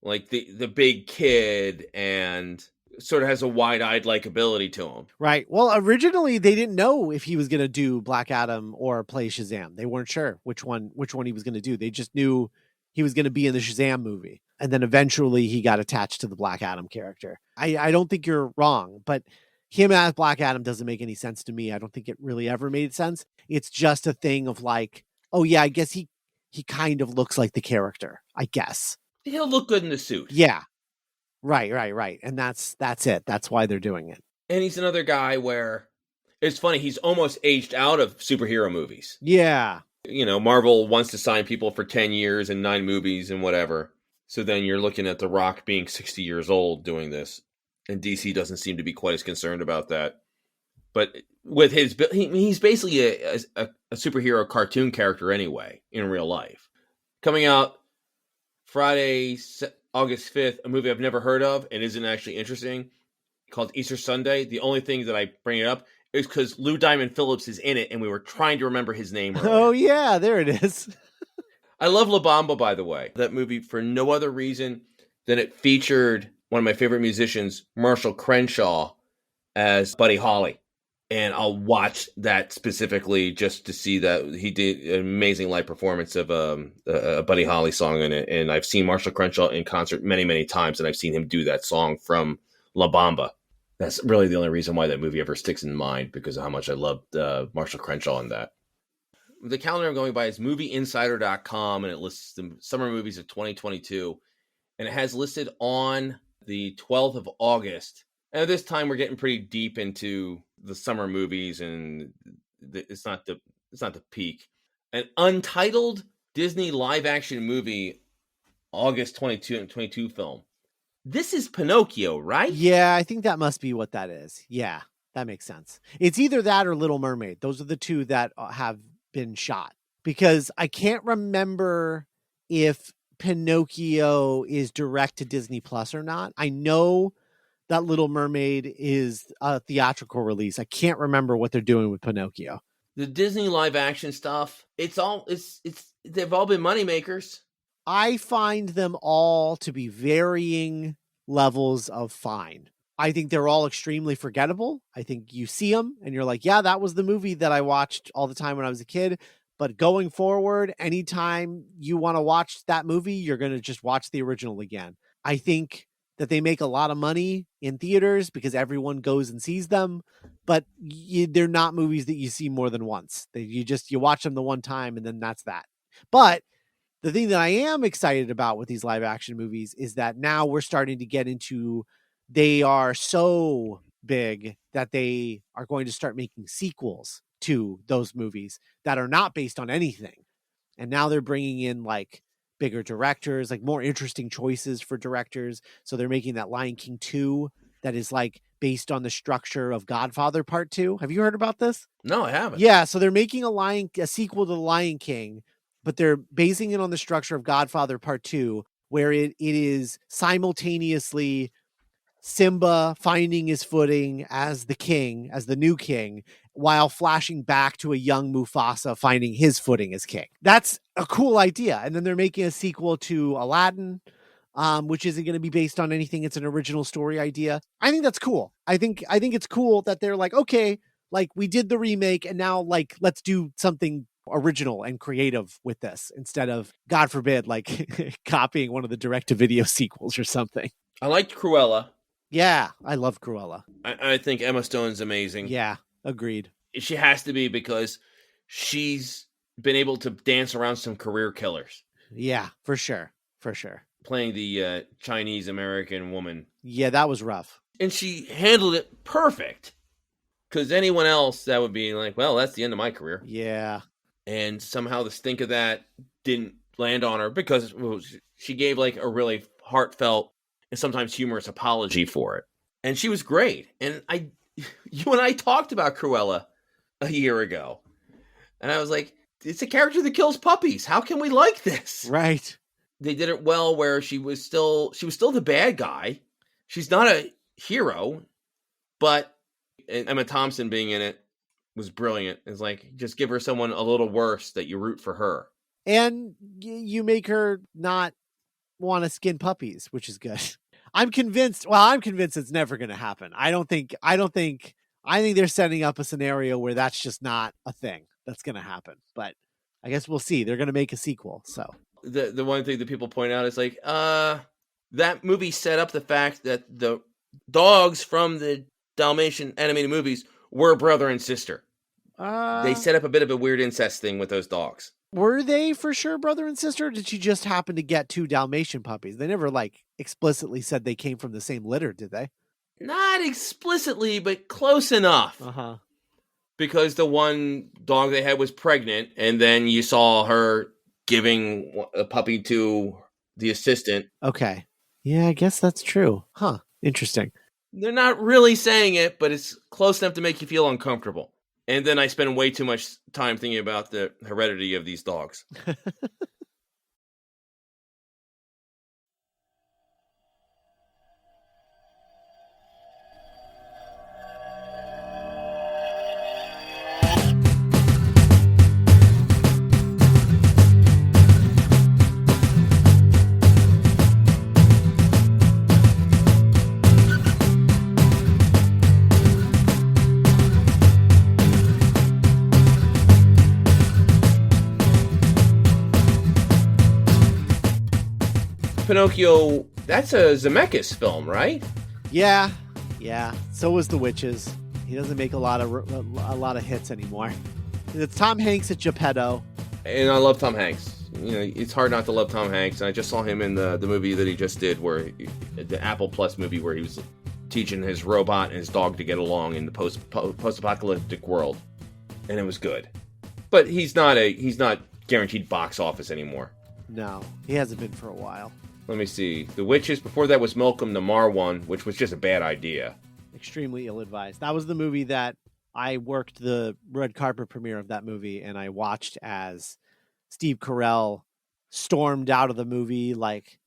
[SPEAKER 2] Like the big kid, and sort of has a wide-eyed likability to him.
[SPEAKER 3] Right. Well, originally they didn't know if he was going to do Black Adam or play Shazam. They weren't sure which one he was going to do. They just knew he was going to be in the Shazam movie. And then eventually he got attached to the Black Adam character. I don't think you're wrong, but him as Black Adam doesn't make any sense to me. I don't think it really ever made sense. It's just a thing of like, oh yeah, I guess he kind of looks like the character, I guess.
[SPEAKER 2] He'll look good in the suit.
[SPEAKER 3] Yeah. Right. And that's it. That's why they're doing it.
[SPEAKER 2] And he's another guy where it's funny, he's almost aged out of superhero movies.
[SPEAKER 3] Yeah.
[SPEAKER 2] You know, Marvel wants to sign people for 10 years and 9 movies and whatever. So then you're looking at The Rock being 60 years old doing this. And DC doesn't seem to be quite as concerned about that. But with he's basically a superhero cartoon character anyway, in real life. Coming out Friday, August 5th, a movie I've never heard of and isn't actually interesting, called Easter Sunday. The only thing that I bring it up is because Lou Diamond Phillips is in it, and we were trying to remember his name earlier.
[SPEAKER 3] Oh, yeah, there it is.
[SPEAKER 2] I love La Bamba, by the way. That movie, for no other reason than it featured one of my favorite musicians, Marshall Crenshaw, as Buddy Holly. And I'll watch that specifically just to see that he did an amazing live performance of a Buddy Holly song in it. And I've seen Marshall Crenshaw in concert many, many times, and I've seen him do that song from La Bamba. That's really the only reason why that movie ever sticks in mind, because of how much I loved Marshall Crenshaw in that. The calendar I'm going by is movieinsider.com, and it lists the summer movies of 2022. And it has listed on the 12th of August. And at this time, we're getting pretty deep into the summer movies, and it's not the peak. An untitled Disney live-action movie, August 22 film. This is Pinocchio, right?
[SPEAKER 3] Yeah, I think that must be what that is. Yeah, that makes sense. It's either that or Little Mermaid. Those are the two that have been shot. Because I can't remember if Pinocchio is direct to Disney Plus or not. I know that Little Mermaid is a theatrical release. I can't remember what they're doing with Pinocchio.
[SPEAKER 2] The Disney live action stuff, they've all been moneymakers.
[SPEAKER 3] I find them all to be varying levels of fine. I think they're all extremely forgettable. I think you see them and you're like, yeah, that was the movie that I watched all the time when I was a kid. But going forward, anytime you want to watch that movie, you're going to just watch the original again. I think that they make a lot of money in theaters because everyone goes and sees them, but they're not movies that you see more than once. You watch them the one time and then that's that. But the thing that I am excited about with these live action movies is that now we're starting to get into, they are so big that they are going to start making sequels to those movies that are not based on anything. And now they're bringing in like bigger directors, like more interesting choices for directors. So they're making that Lion King 2 that is like based on the structure of Godfather Part 2. Have you heard about this?
[SPEAKER 2] No, I haven't.
[SPEAKER 3] Yeah, so they're making a sequel to The Lion King, but they're basing it on the structure of Godfather Part 2, where it is simultaneously Simba finding his footing as the new king, while flashing back to a young Mufasa finding his footing as king. That's a cool idea. And then they're making a sequel to Aladdin, which isn't going to be based on anything. It's an original story idea. I think that's cool. I think it's cool that they're like, okay, like we did the remake and now like, let's do something original and creative with this instead of, God forbid, like copying one of the direct-to-video sequels or something.
[SPEAKER 2] I liked Cruella.
[SPEAKER 3] Yeah, I love Cruella.
[SPEAKER 2] I think Emma Stone's amazing.
[SPEAKER 3] Yeah, agreed.
[SPEAKER 2] She has to be because she's been able to dance around some career killers.
[SPEAKER 3] Yeah, for sure. For sure.
[SPEAKER 2] Playing the Chinese American woman.
[SPEAKER 3] Yeah, that was rough.
[SPEAKER 2] And she handled it perfect. Because anyone else, that would be like, well, that's the end of my career.
[SPEAKER 3] Yeah.
[SPEAKER 2] And somehow the stink of that didn't land on her because she gave like a really heartfelt and sometimes humorous apology for it. And she was great. And you and I talked about Cruella a year ago. And I was like, it's a character that kills puppies. How can we like this?
[SPEAKER 3] Right.
[SPEAKER 2] They did it well where she was still the bad guy. She's not a hero, but Emma Thompson being in it was brilliant. It's like, just give her someone a little worse that you root for her.
[SPEAKER 3] And you make her not want to skin puppies, which is good. I'm convinced it's never going to happen. I think they're setting up a scenario where that's just not a thing that's going to happen. But I guess we'll see. They're going to make a sequel. So
[SPEAKER 2] the one thing that people point out is like, that movie set up the fact that the dogs from the Dalmatian animated movies were brother and sister. They set up a bit of a weird incest thing with those dogs.
[SPEAKER 3] Were they for sure brother and sister? Or did she just happen to get 2 Dalmatian puppies? They never like explicitly said they came from the same litter, did they?
[SPEAKER 2] Not explicitly, but close enough.
[SPEAKER 3] Uh-huh.
[SPEAKER 2] Because the one dog they had was pregnant, and then you saw her giving a puppy to the assistant.
[SPEAKER 3] Okay. Yeah, I guess that's true. Huh. Interesting.
[SPEAKER 2] They're not really saying it, but it's close enough to make you feel uncomfortable. And then I spend way too much time thinking about the heredity of these dogs. Pinocchio, that's a Zemeckis film, right?
[SPEAKER 3] Yeah. So was The Witches. He doesn't make a lot of hits anymore. It's Tom Hanks at Geppetto.
[SPEAKER 2] And I love Tom Hanks. You know, it's hard not to love Tom Hanks. And I just saw him in the movie that he just did, the Apple Plus movie where he was teaching his robot and his dog to get along in the post-apocalyptic world, and it was good. But he's not guaranteed box office anymore.
[SPEAKER 3] No, he hasn't been for a while.
[SPEAKER 2] Let me see. The Witches, before that was Malcolm the Marwan, which was just a bad idea.
[SPEAKER 3] Extremely ill-advised. That was the movie that I worked the red carpet premiere of that movie, and I watched as Steve Carell stormed out of the movie like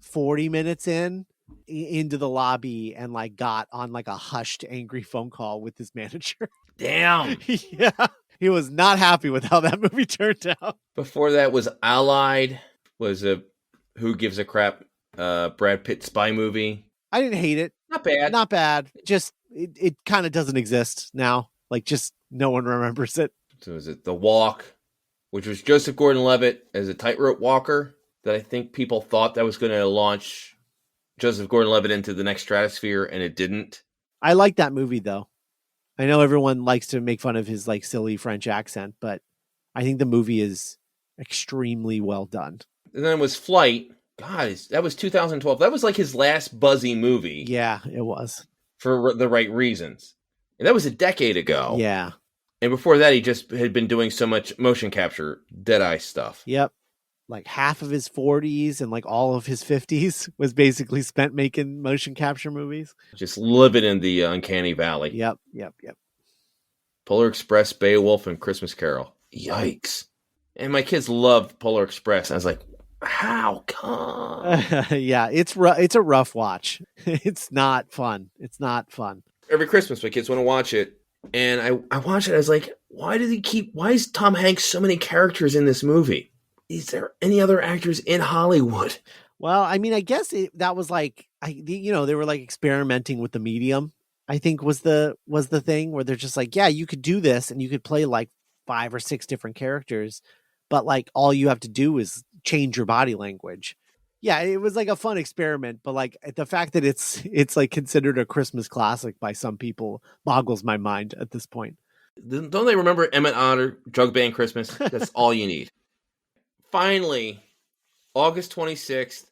[SPEAKER 3] 40 minutes into the lobby and like got on like a hushed, angry phone call with his manager.
[SPEAKER 2] Damn.
[SPEAKER 3] Yeah. He was not happy with how that movie turned out.
[SPEAKER 2] Before that was Allied, was a Who Gives a Crap Brad Pitt spy movie.
[SPEAKER 3] I didn't hate it.
[SPEAKER 2] Not bad.
[SPEAKER 3] Just it kind of doesn't exist now. Like, just no one remembers it.
[SPEAKER 2] So was it The Walk, which was Joseph Gordon-Levitt as a tightrope walker that I think people thought that was going to launch Joseph Gordon-Levitt into the next stratosphere, and it didn't.
[SPEAKER 3] I like that movie, though. I know everyone likes to make fun of his like silly French accent, but I think the movie is extremely well done.
[SPEAKER 2] And then it was Flight. God, that was 2012. That was like his last buzzy movie.
[SPEAKER 3] Yeah, it was.
[SPEAKER 2] For the right reasons. And that was a decade ago.
[SPEAKER 3] Yeah.
[SPEAKER 2] And before that, he just had been doing so much motion capture, Deadeye stuff.
[SPEAKER 3] Yep. Like half of his 40s and like all of his 50s was basically spent making motion capture movies.
[SPEAKER 2] Just living in the uncanny valley.
[SPEAKER 3] Yep.
[SPEAKER 2] Polar Express, Beowulf, and Christmas Carol. Yikes. And my kids loved Polar Express. I was like, how come?
[SPEAKER 3] Yeah, it's a rough watch. It's not fun.
[SPEAKER 2] Every Christmas, my kids want to watch it. And I watched it. I was like, why is Tom Hanks so many characters in this movie? Is there any other actors in Hollywood?
[SPEAKER 3] Well, I mean, I guess that was like, they were like experimenting with the medium, I think was the thing where they're just like, yeah, you could do this and you could play like 5 or 6 different characters, but like all you have to do is change your body language. Yeah, it was like a fun experiment, but like the fact that it's like considered a Christmas classic by some people boggles my mind at this point.
[SPEAKER 2] Don't they remember Emmett Otter, Jug Band Christmas? That's all you need. Finally, August 26th,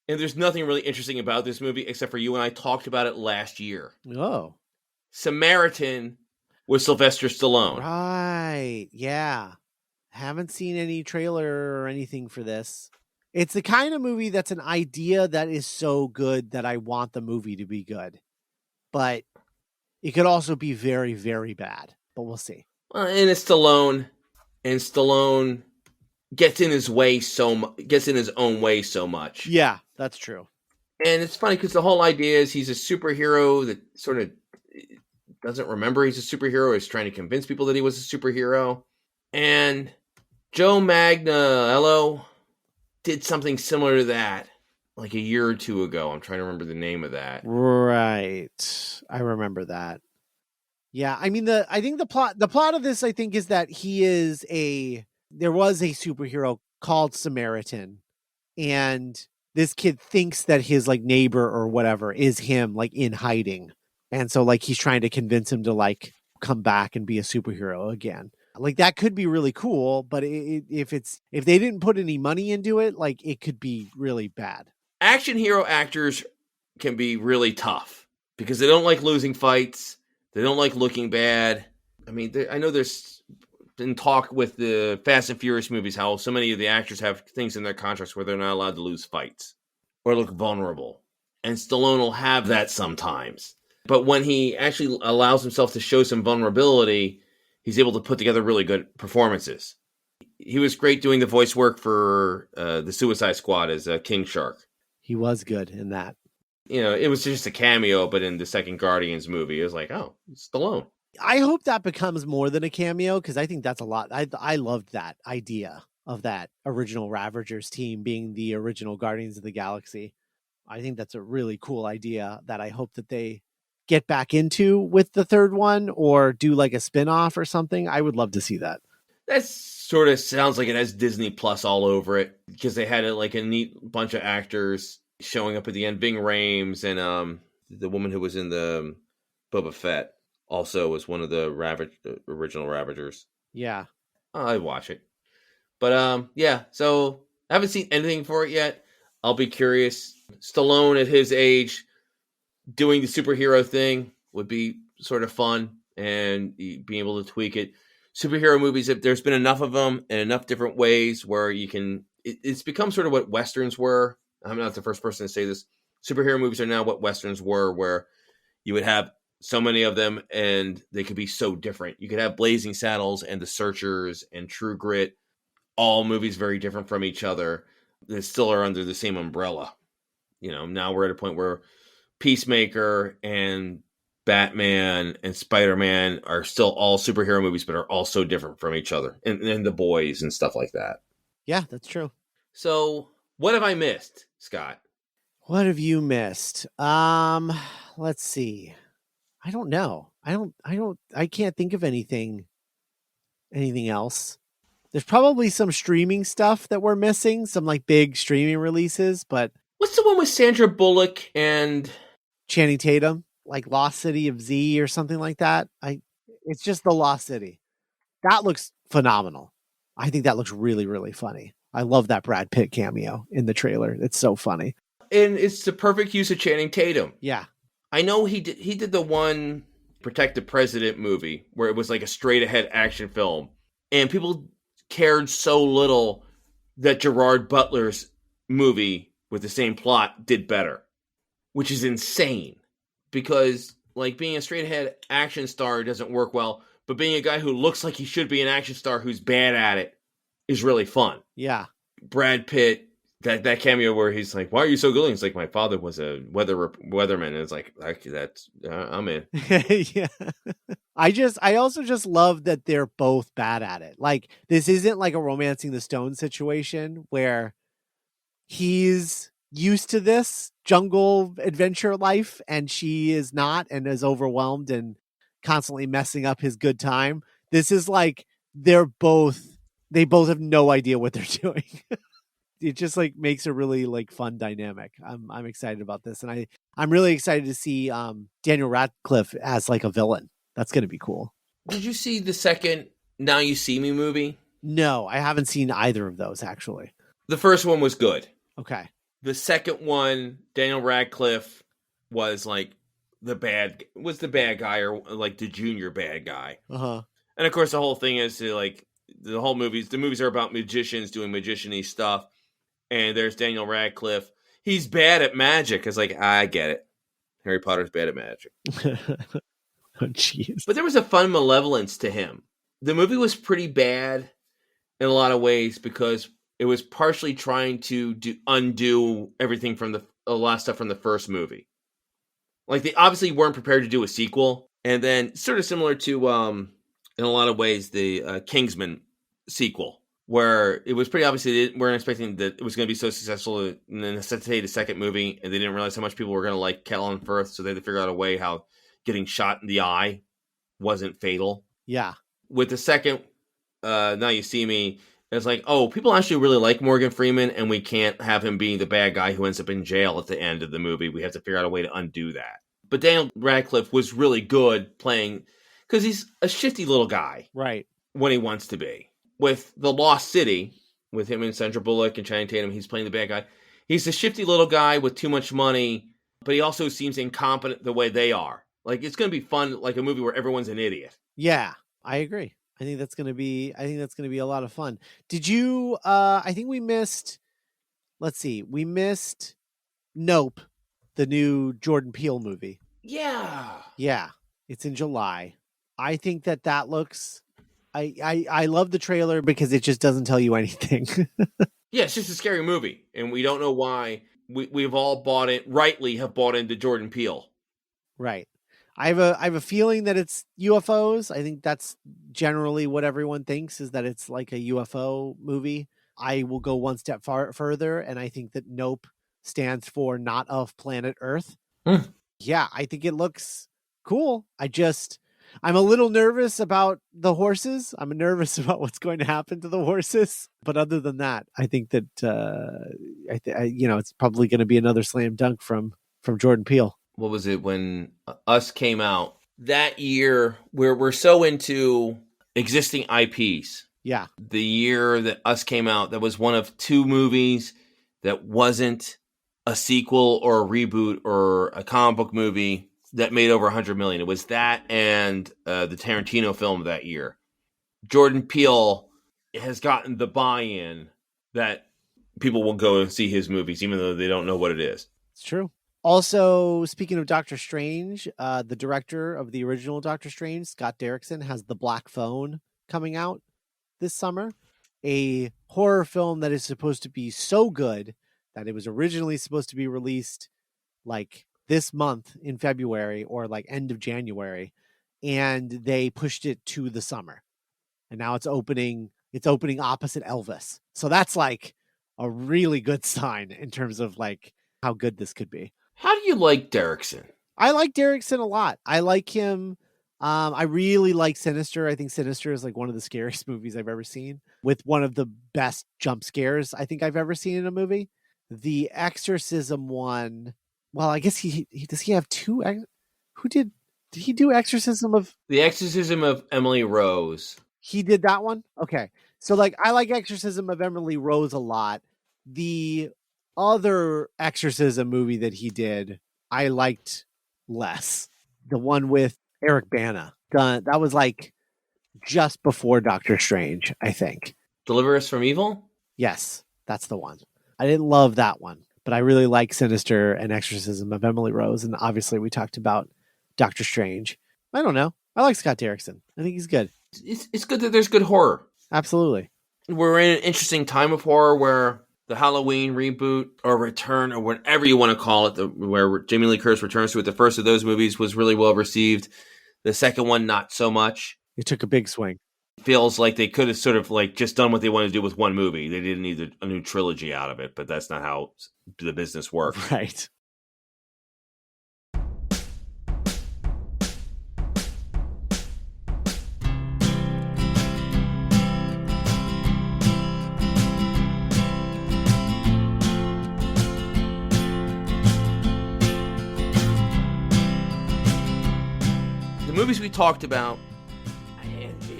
[SPEAKER 2] and there's nothing really interesting about this movie except for you and I talked about it last year.
[SPEAKER 3] Oh.
[SPEAKER 2] Samaritan with Sylvester Stallone.
[SPEAKER 3] Right. Yeah. Haven't seen any trailer or anything for this. It's the kind of movie that's an idea that is so good that I want the movie to be good. But it could also be very, very bad. But we'll see.
[SPEAKER 2] And it's Stallone, and Stallone gets in his own way so much.
[SPEAKER 3] Yeah, that's true.
[SPEAKER 2] And it's funny because the whole idea is he's a superhero that sort of doesn't remember he's a superhero. He's trying to convince people that he was a superhero. And Joe Manganiello did something similar to that like a year or two ago. I'm trying to remember the name of that.
[SPEAKER 3] Right. I remember that. Yeah, I mean I think the plot of this I think is that there was a superhero called Samaritan, and this kid thinks that his like neighbor or whatever is him like in hiding. And so like he's trying to convince him to like come back and be a superhero again. Like that could be really cool, but if they didn't put any money into it, like it could be really bad.
[SPEAKER 2] Action hero actors can be really tough because they don't like losing fights. They don't like looking bad. I mean, I know there's been talk with the Fast and Furious movies how so many of the actors have things in their contracts where they're not allowed to lose fights or look vulnerable. And Stallone will have that sometimes. But when he actually allows himself to show some vulnerability, he's able to put together really good performances. He was great doing the voice work for the Suicide Squad as King Shark.
[SPEAKER 3] He was good in that.
[SPEAKER 2] You know, it was just a cameo, but in the second Guardians movie, it was like, oh, it's Stallone.
[SPEAKER 3] I hope that becomes more than a cameo because I think that's a lot. I loved that idea of that original Ravagers team being the original Guardians of the Galaxy. I think that's a really cool idea that I hope that they get back into with the third one or do like a spin-off or something. I would love to see that.
[SPEAKER 2] That sort of sounds like it has Disney Plus all over it because they had like a neat bunch of actors showing up at the end. Ving Rhames and the woman who was in the Boba Fett also was one of the original Ravagers.
[SPEAKER 3] Yeah.
[SPEAKER 2] I'd watch it. But yeah, so I haven't seen anything for it yet. I'll be curious. Stallone at his age doing the superhero thing would be sort of fun and being able to tweak it. Superhero movies, there's been enough of them in enough different ways where you can, it's become sort of what Westerns were. I'm not the first person to say this. Superhero movies are now what Westerns were, where you would have so many of them and they could be so different. You could have Blazing Saddles and The Searchers and True Grit, all movies very different from each other. They still are under the same umbrella. You know, now we're at a point where Peacemaker and Batman and Spider-Man are still all superhero movies, but are also different from each other. And The Boys and stuff like that.
[SPEAKER 3] Yeah, that's true.
[SPEAKER 2] So what have I missed, Scott?
[SPEAKER 3] What have you missed? Let's see. I don't know. I can't think of anything else. There's probably some streaming stuff that we're missing, some like big streaming releases, but
[SPEAKER 2] what's the one with Sandra Bullock and
[SPEAKER 3] Channing Tatum, like Lost City of Z or something like that? It's just The Lost City. That looks phenomenal. I think that looks really, really funny. I love that Brad Pitt cameo in the trailer. It's so funny.
[SPEAKER 2] And it's the perfect use of Channing Tatum.
[SPEAKER 3] Yeah.
[SPEAKER 2] I know he did the one Protect the President movie where it was like a straight ahead action film. And people cared so little that Gerard Butler's movie with the same plot did better, which is insane because like being a straight ahead action star doesn't work well, but being a guy who looks like he should be an action star who's bad at it is really fun.
[SPEAKER 3] Yeah.
[SPEAKER 2] Brad Pitt, that cameo where he's like, why are you so good? He's like, my father was a weatherman. And it's like that's I'm in.
[SPEAKER 3] Yeah. I also just love that they're both bad at it. Like this isn't like a Romancing the Stone situation where he's used to this jungle adventure life and she is not and is overwhelmed and constantly messing up his good time. This is like they both have no idea what they're doing. It just like makes a really like fun dynamic. I'm excited about this, and I'm really excited to see Daniel Radcliffe as like a villain. That's going to be cool.
[SPEAKER 2] Did you see the second Now You See Me movie?
[SPEAKER 3] No, I haven't seen either of those actually.
[SPEAKER 2] The first one was good.
[SPEAKER 3] Okay.
[SPEAKER 2] The second one, Daniel Radcliffe was like the bad guy, or like the junior bad guy.
[SPEAKER 3] Uh-huh.
[SPEAKER 2] And of course the whole thing is like the movies are about magicians doing magician-y stuff. And there's Daniel Radcliffe. He's bad at magic. It's like, I get it. Harry Potter's bad at magic.
[SPEAKER 3] Oh, jeez.
[SPEAKER 2] But there was a fun malevolence to him. The movie was pretty bad in a lot of ways because it was partially trying to undo everything from a lot of stuff from the first movie. Like, they obviously weren't prepared to do a sequel. And then sort of similar to, in a lot of ways, the Kingsman sequel, where it was pretty obvious they weren't expecting that it was going to be so successful and then necessitate a second movie, and they didn't realize how much people were going to like Colin Firth, so they had to figure out a way how getting shot in the eye wasn't fatal.
[SPEAKER 3] Yeah.
[SPEAKER 2] With the second Now You See Me, it's like, oh, people actually really like Morgan Freeman, and we can't have him being the bad guy who ends up in jail at the end of the movie. We have to figure out a way to undo that. But Daniel Radcliffe was really good playing, because he's a shifty little guy.
[SPEAKER 3] Right.
[SPEAKER 2] When he wants to be. With The Lost City, with him and Sandra Bullock and Channing Tatum, he's playing the bad guy. He's a shifty little guy with too much money, but he also seems incompetent the way they are. Like, it's going to be fun, like a movie where everyone's an idiot.
[SPEAKER 3] Yeah, I agree. I think that's going to be a lot of fun. Did you I think we missed Nope, the new Jordan Peele movie.
[SPEAKER 2] Yeah.
[SPEAKER 3] Yeah, it's in July. I think that looks I love the trailer because it just doesn't tell you anything.
[SPEAKER 2] Yeah, it's just a scary movie, and we don't know why. We've all rightly have bought into Jordan Peele.
[SPEAKER 3] Right. I have a feeling that it's UFOs. I think that's generally what everyone thinks, is that it's like a UFO movie. I will go one step further, and I think that Nope stands for Not of Planet Earth. Yeah, I think it looks cool. I'm a little nervous about the horses. I'm nervous about what's going to happen to the horses. But other than that, I think that it's probably going to be another slam dunk from Jordan Peele.
[SPEAKER 2] What was it when Us came out that year? We're so into existing IPs.
[SPEAKER 3] Yeah,
[SPEAKER 2] the year that Us came out, that was one of two movies that wasn't a sequel or a reboot or a comic book movie that made over $100 million. It was that and the Tarantino film of that year. Jordan Peele has gotten the buy-in that people will go and see his movies, even though they don't know what it is.
[SPEAKER 3] It's true. Also, speaking of Doctor Strange, the director of the original Doctor Strange, Scott Derrickson, has The Black Phone coming out this summer. A horror film that is supposed to be so good that it was originally supposed to be released like this month in February or like end of January, and they pushed it to the summer, and now it's opening opposite Elvis. So that's like a really good sign in terms of like how good this could be.
[SPEAKER 2] How do you like Derrickson?
[SPEAKER 3] I like Derrickson a lot. I like him. I really like Sinister. I think Sinister is like one of the scariest movies I've ever seen, with one of the best jump scares I think I've ever seen in a movie. The Exorcism one, well, I guess does he have two? Did he do Exorcism of?
[SPEAKER 2] The Exorcism of Emily Rose.
[SPEAKER 3] He did that one? Okay. So like, I like Exorcism of Emily Rose a lot. The other Exorcism movie that he did, I liked less. The one with Eric Bana. That was like just before Doctor Strange, I think.
[SPEAKER 2] Deliver Us from Evil?
[SPEAKER 3] Yes, that's the one. I didn't love that one, but I really like Sinister and Exorcism of Emily Rose. And obviously we talked about Doctor Strange. I don't know. I like Scott Derrickson. I think he's good.
[SPEAKER 2] It's good that there's good horror.
[SPEAKER 3] Absolutely.
[SPEAKER 2] We're in an interesting time of horror where the Halloween reboot or return or whatever you want to call it, where Jamie Lee Curtis returns to it. The first of those movies was really well received. The second one, not so much.
[SPEAKER 3] It took a big swing.
[SPEAKER 2] Feels like they could have sort of like just done what they wanted to do with one movie. They didn't need a new trilogy out of it, but that's not how the business works.
[SPEAKER 3] Right.
[SPEAKER 2] movies we talked about,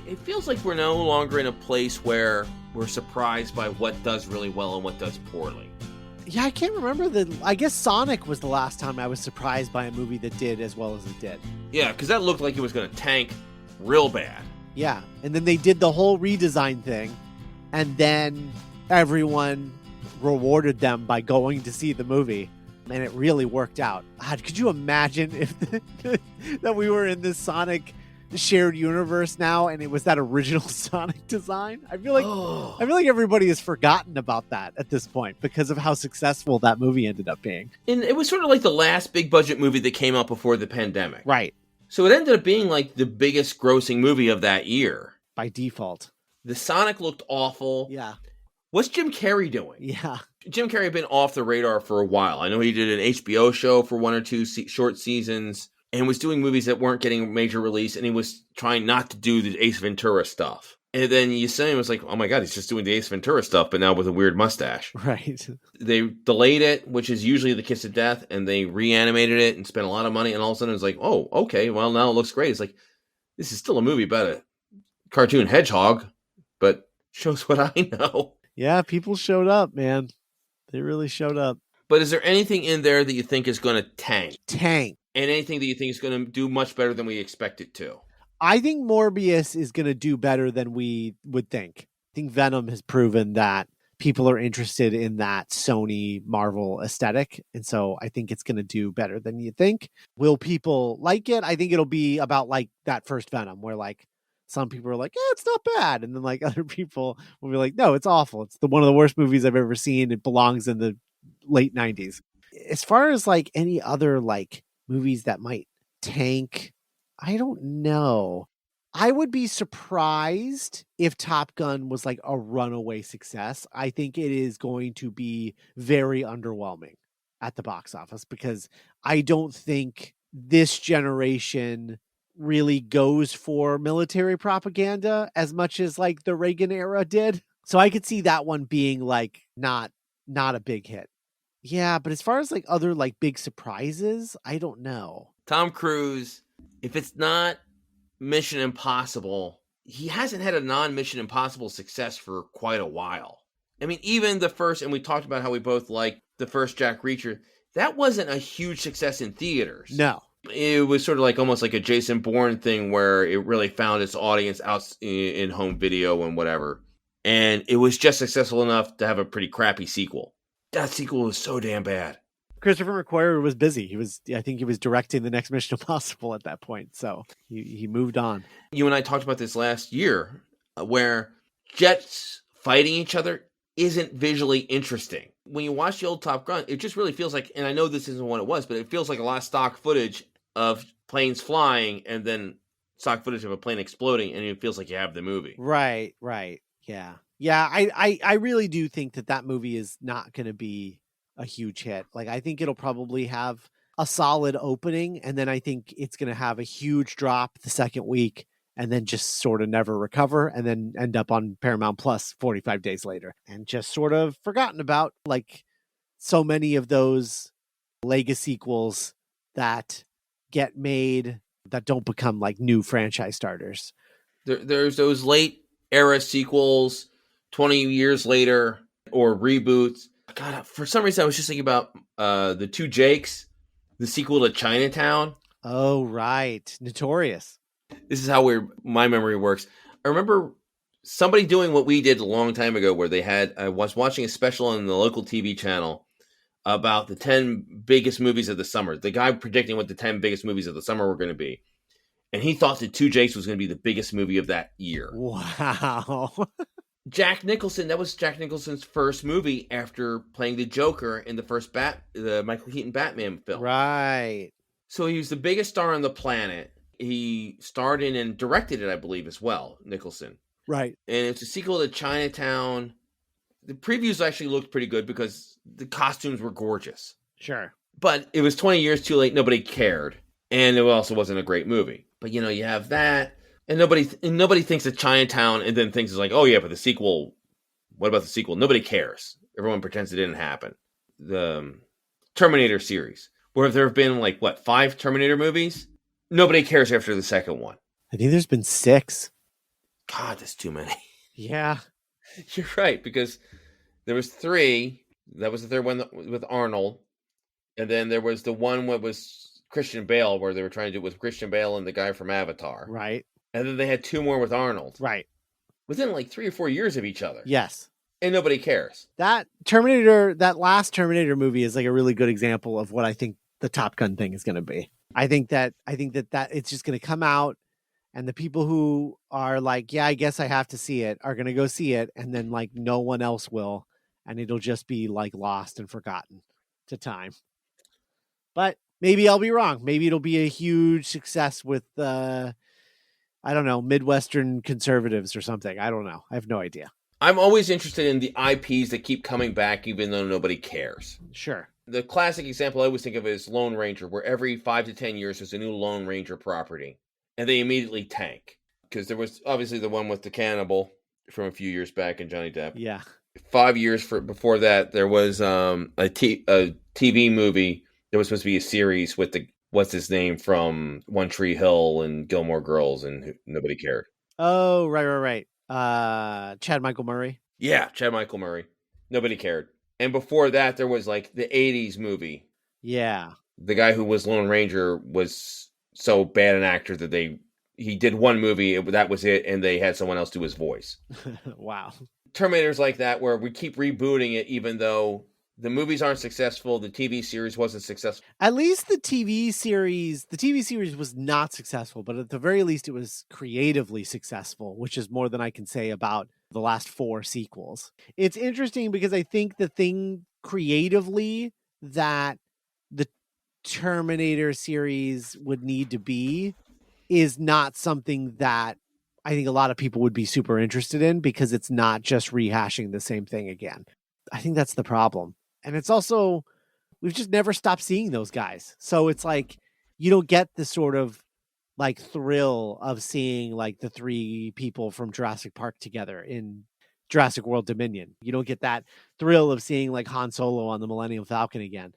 [SPEAKER 2] it feels like we're no longer in a place where we're surprised by what does really well and what does poorly.
[SPEAKER 3] Yeah, I can't remember I guess Sonic was the last time I was surprised by a movie that did as well as it did.
[SPEAKER 2] Yeah, because that looked like it was going to tank real bad.
[SPEAKER 3] Yeah, and then they did the whole redesign thing, and then everyone rewarded them by going to see the movie, and it really worked out. God, could you imagine if that we were in this Sonic shared universe now, and it was that original Sonic design? I feel like everybody has forgotten about that at this point because of how successful that movie ended up being.
[SPEAKER 2] And it was sort of like the last big budget movie that came out before the pandemic.
[SPEAKER 3] Right.
[SPEAKER 2] So it ended up being like the biggest grossing movie of that year.
[SPEAKER 3] By default.
[SPEAKER 2] The Sonic looked awful.
[SPEAKER 3] Yeah.
[SPEAKER 2] What's Jim Carrey doing?
[SPEAKER 3] Yeah.
[SPEAKER 2] Jim Carrey had been off the radar for a while. I know he did an HBO show for 1 or 2 short seasons and was doing movies that weren't getting major release, and he was trying not to do the Ace Ventura stuff. And then you say it was like, oh my God, he's just doing the Ace Ventura stuff, but now with a weird mustache.
[SPEAKER 3] Right.
[SPEAKER 2] They delayed it, which is usually the kiss of death, and they reanimated it and spent a lot of money, and all of a sudden it's like, oh, okay, well, now it looks great. It's like, this is still a movie about a cartoon hedgehog, but shows what I know.
[SPEAKER 3] Yeah, people showed up, man. They really showed up.
[SPEAKER 2] But is there anything in there that you think is going to tank?
[SPEAKER 3] Tank.
[SPEAKER 2] And anything that you think is going to do much better than we expect it to?
[SPEAKER 3] I think Morbius is going to do better than we would think. I think Venom has proven that people are interested in that Sony Marvel aesthetic. And so I think it's going to do better than you think. Will people like it? I think it'll be about like that first Venom where like some people are like, yeah, it's not bad. And then like other people will be like, no, it's awful. It's one of the worst movies I've ever seen. It belongs in the late 90s. As far as like any other like movies that might tank, I don't know. I would be surprised if Top Gun was like a runaway success. I think it is going to be very underwhelming at the box office because I don't think this generation really goes for military propaganda as much as like the Reagan era did. So I could see that one being like not a big hit. Yeah, but as far as like other like big surprises, I don't know.
[SPEAKER 2] Tom Cruise, if it's not Mission Impossible, he hasn't had a non-Mission Impossible success for quite a while. I mean, even the first, and we talked about how we both liked the first Jack Reacher, that wasn't a huge success in theaters.
[SPEAKER 3] No.
[SPEAKER 2] It was sort of like almost like a Jason Bourne thing where it really found its audience out in home video and whatever. And it was just successful enough to have a pretty crappy sequel. That sequel was so damn bad.
[SPEAKER 3] Christopher McQuarrie was busy. I think he was directing the next Mission Impossible at that point. So he moved on.
[SPEAKER 2] You and I talked about this last year where jets fighting each other isn't visually interesting. When you watch the old Top Gun, it just really feels like, and I know this isn't what it was, but it feels like a lot of stock footage of planes flying and then stock footage of a plane exploding, and it feels like you have the movie.
[SPEAKER 3] Right. Yeah. Yeah, I really do think that movie is not going to be a huge hit. Like, I think it'll probably have a solid opening, and then I think it's going to have a huge drop the second week, and then just sort of never recover, and then end up on Paramount Plus 45 days later, and just sort of forgotten about, like so many of those legacy sequels that get made that don't become like new franchise starters.
[SPEAKER 2] There's those late era sequels 20 years later or reboots. God, for some reason I was just thinking about the Two Jakes, the sequel to Chinatown.
[SPEAKER 3] Oh, right. Notorious.
[SPEAKER 2] This is how my memory works. I remember somebody doing what we did a long time ago where I was watching a special on the local TV channel about the 10 biggest movies of the summer. The guy predicting what the 10 biggest movies of the summer were going to be. And he thought that Two Jakes was going to be the biggest movie of that year.
[SPEAKER 3] Wow.
[SPEAKER 2] Jack Nicholson, that was Jack Nicholson's first movie after playing the Joker in the first the Michael Keaton Batman film.
[SPEAKER 3] Right.
[SPEAKER 2] So he was the biggest star on the planet. He starred in and directed it, I believe, as well, Nicholson.
[SPEAKER 3] Right.
[SPEAKER 2] And it's a sequel to Chinatown. The previews actually looked pretty good because the costumes were gorgeous.
[SPEAKER 3] Sure.
[SPEAKER 2] But it was 20 years too late. Nobody cared. And it also wasn't a great movie. But, you have that. And nobody thinks of Chinatown and then thinks it's like, oh, yeah, but the sequel, what about the sequel? Nobody cares. Everyone pretends it didn't happen. The Terminator series, where there have been, 5 Terminator movies? Nobody cares after the second one.
[SPEAKER 3] I think there's been 6.
[SPEAKER 2] God, that's too many.
[SPEAKER 3] Yeah.
[SPEAKER 2] You're right, because there was 3. That was the third one with Arnold. And then there was the one that was Christian Bale, where they were trying to do it with Christian Bale and the guy from Avatar.
[SPEAKER 3] Right.
[SPEAKER 2] And then they had 2 more with Arnold.
[SPEAKER 3] Right.
[SPEAKER 2] Within like 3 or 4 years of each other.
[SPEAKER 3] Yes.
[SPEAKER 2] And nobody cares.
[SPEAKER 3] That last Terminator movie is like a really good example of what I think the Top Gun thing is going to be. I think that it's just going to come out, and the people who are like, yeah, I guess I have to see it, are going to go see it, and then like no one else will, and it'll just be like lost and forgotten to time. But maybe I'll be wrong. Maybe it'll be a huge success with I don't know, Midwestern conservatives or something. I don't know. I have no idea.
[SPEAKER 2] I'm always interested in the IPs that keep coming back even though nobody cares.
[SPEAKER 3] Sure.
[SPEAKER 2] The classic example I always think of is Lone Ranger, where every 5 to 10 years there's a new Lone Ranger property. And they immediately tank. Because there was obviously the one with the cannibal from a few years back in Johnny Depp.
[SPEAKER 3] Yeah.
[SPEAKER 2] 5 years before that, there was a TV movie that was supposed to be a series with what's his name from One Tree Hill and Gilmore Girls, and nobody cared.
[SPEAKER 3] Oh, right. Chad Michael Murray.
[SPEAKER 2] Yeah, Chad Michael Murray. Nobody cared. And before that, there was like the 80s movie.
[SPEAKER 3] Yeah.
[SPEAKER 2] The guy who was Lone Ranger was so bad an actor that he did one movie, that was it, and they had someone else do his voice.
[SPEAKER 3] Wow.
[SPEAKER 2] Terminator's like that, where we keep rebooting it even though the movies aren't successful, the TV series wasn't successful.
[SPEAKER 3] At least the TV series was not successful, but at the very least it was creatively successful, which is more than I can say about the last 4 sequels. It's interesting because I think the thing creatively that the Terminator series would need to be is not something that I think a lot of people would be super interested in, because it's not just rehashing the same thing again. I think that's the problem. And it's also, we've just never stopped seeing those guys. So it's like, you don't get the sort of like thrill of seeing like the 3 people from Jurassic Park together in Jurassic World Dominion. You don't get that thrill of seeing like Han Solo on the Millennium Falcon again.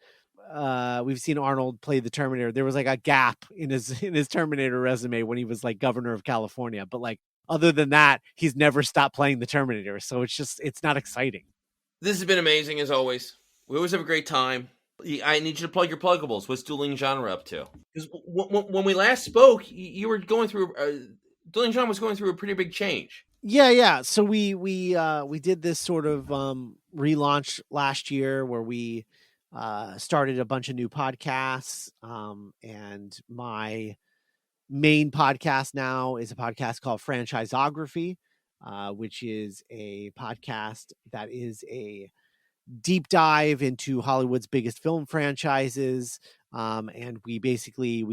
[SPEAKER 3] We've seen Arnold play the Terminator. There was like a gap in his Terminator resume when he was like governor of California. But like, other than that, he's never stopped playing the Terminator. So it's not exciting.
[SPEAKER 2] This has been amazing as always. We always have a great time. I need you to plug your pluggables. What's Dueling Genre up to? Because when we last spoke, you were going through Dueling Genre was going through a pretty big change.
[SPEAKER 3] Yeah. So we did this sort of relaunch last year where we started a bunch of new podcasts. And my main podcast now is a podcast called Franchisography, which is a podcast that is a deep dive into Hollywood's biggest film franchises. And we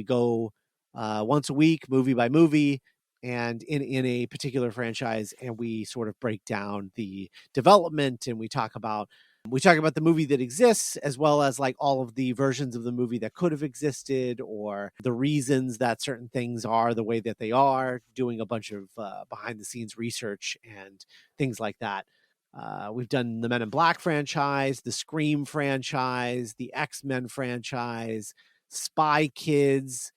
[SPEAKER 3] go once a week, movie by movie, and in a particular franchise, and we sort of break down the development, and we talk about the movie that exists, as well as like all of the versions of the movie that could have existed, or the reasons that certain things are the way that they are, doing a bunch of behind the scenes research and things like that. We've done the Men in Black franchise, the Scream franchise, the X-Men franchise, Spy Kids.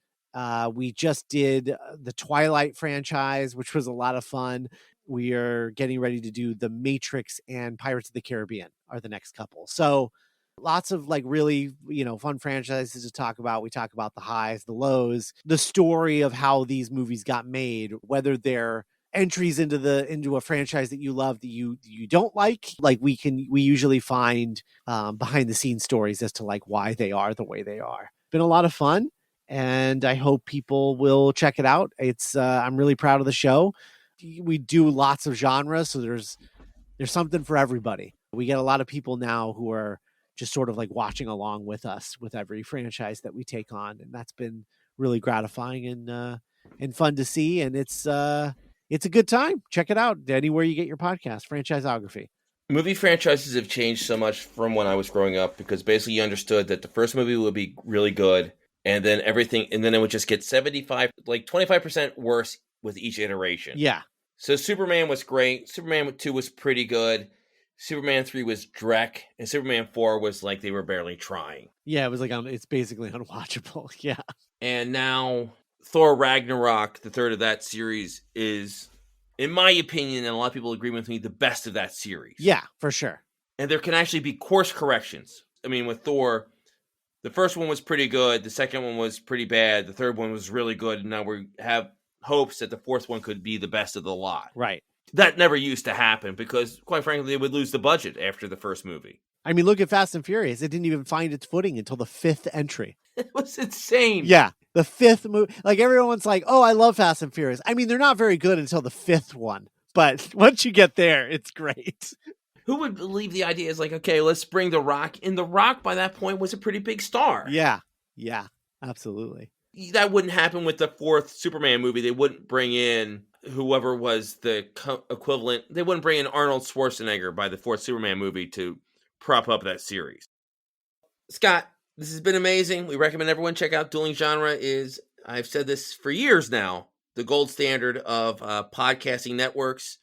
[SPEAKER 3] We just did the Twilight franchise, which was a lot of fun. We are getting ready to do The Matrix and Pirates of the Caribbean are the next couple. So lots of like really, fun franchises to talk about. We talk about the highs, the lows, the story of how these movies got made, whether they're entries into a franchise that you love that you don't like. Like we usually find behind the scenes stories as to like why they are the way they are. Been a lot of fun, and I hope people will check it out. It's I'm really proud of the show. We do lots of genres, so there's something for everybody. We get a lot of people now who are just sort of like watching along with us with every franchise that we take on, and that's been really gratifying and fun to see. And it's a good time. Check it out anywhere you get your podcast. Franchisography.
[SPEAKER 2] Movie franchises have changed so much from when I was growing up, because basically you understood that the first movie would be really good, and then it would just get 25% worse with each iteration.
[SPEAKER 3] Yeah.
[SPEAKER 2] So Superman was great. Superman 2 was pretty good. Superman 3 was dreck, and Superman 4 was like they were barely trying.
[SPEAKER 3] Yeah, it was like it's basically unwatchable. Yeah.
[SPEAKER 2] And now Thor Ragnarok, the third of that series, is, in my opinion, and a lot of people agree with me, the best of that series.
[SPEAKER 3] Yeah, for sure.
[SPEAKER 2] And there can actually be course corrections. I mean, with Thor, the first one was pretty good. The second one was pretty bad. The third one was really good. And now we have hopes that the fourth one could be the best of the lot.
[SPEAKER 3] Right.
[SPEAKER 2] That never used to happen because, quite frankly, they would lose the budget after the first movie.
[SPEAKER 3] I mean, look at Fast and Furious. It didn't even find its footing until the fifth entry.
[SPEAKER 2] It was insane.
[SPEAKER 3] Yeah. The fifth movie. Like, everyone's like, oh, I love Fast and Furious. I mean, they're not very good until the fifth one. But once you get there, it's great.
[SPEAKER 2] Who would believe the idea is like, okay, let's bring The Rock. And The Rock, by that point, was a pretty big star.
[SPEAKER 3] Yeah. Yeah. Absolutely.
[SPEAKER 2] That wouldn't happen with the fourth Superman movie. They wouldn't bring in whoever was the equivalent. They wouldn't bring in Arnold Schwarzenegger by the fourth Superman movie to prop up that series. Scott, this has been amazing. We recommend everyone check out Dueling Genre. Is, I've said this for years now, the gold standard of podcasting networks.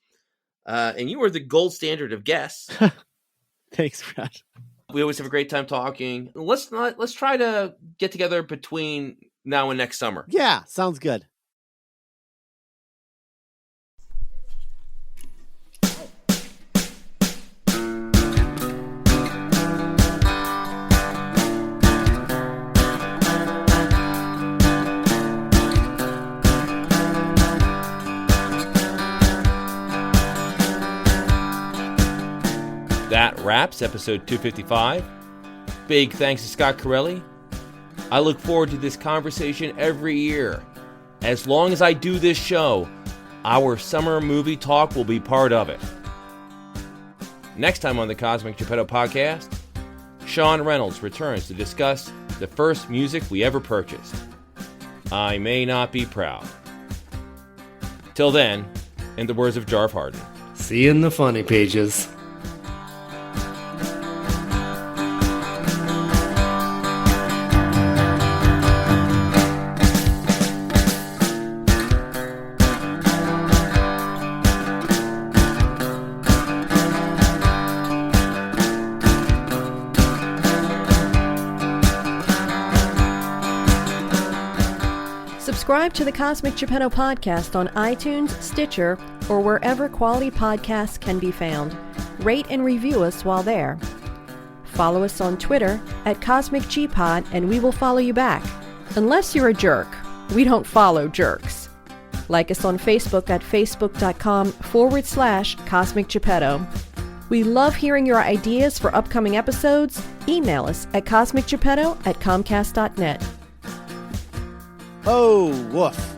[SPEAKER 2] And you are the gold standard of guests.
[SPEAKER 3] Thanks, Brad.
[SPEAKER 2] We always have a great time talking. Let's try to get together between now and next summer.
[SPEAKER 3] Yeah, sounds good.
[SPEAKER 2] That wraps episode 255. Big thanks to Scott Carelli. I look forward to this conversation every year. As long as I do this show, our summer movie talk will be part of it. Next time on the Cosmic Geppetto podcast, Sean Reynolds returns to discuss the first music we ever purchased. I may not be proud. Till then, in the words of Jarve Harden,
[SPEAKER 4] see you in the funny pages.
[SPEAKER 1] Subscribe to the Cosmic Geppetto podcast on iTunes, Stitcher, or wherever quality podcasts can be found. Rate and review us while there. Follow us on Twitter at CosmicGPod, and we will follow you back. Unless you're a jerk. We don't follow jerks. Like us on Facebook at facebook.com/Cosmic Geppetto. We love hearing your ideas for upcoming episodes. Email us at cosmicgeppetto@comcast.net.
[SPEAKER 3] Oh, woof.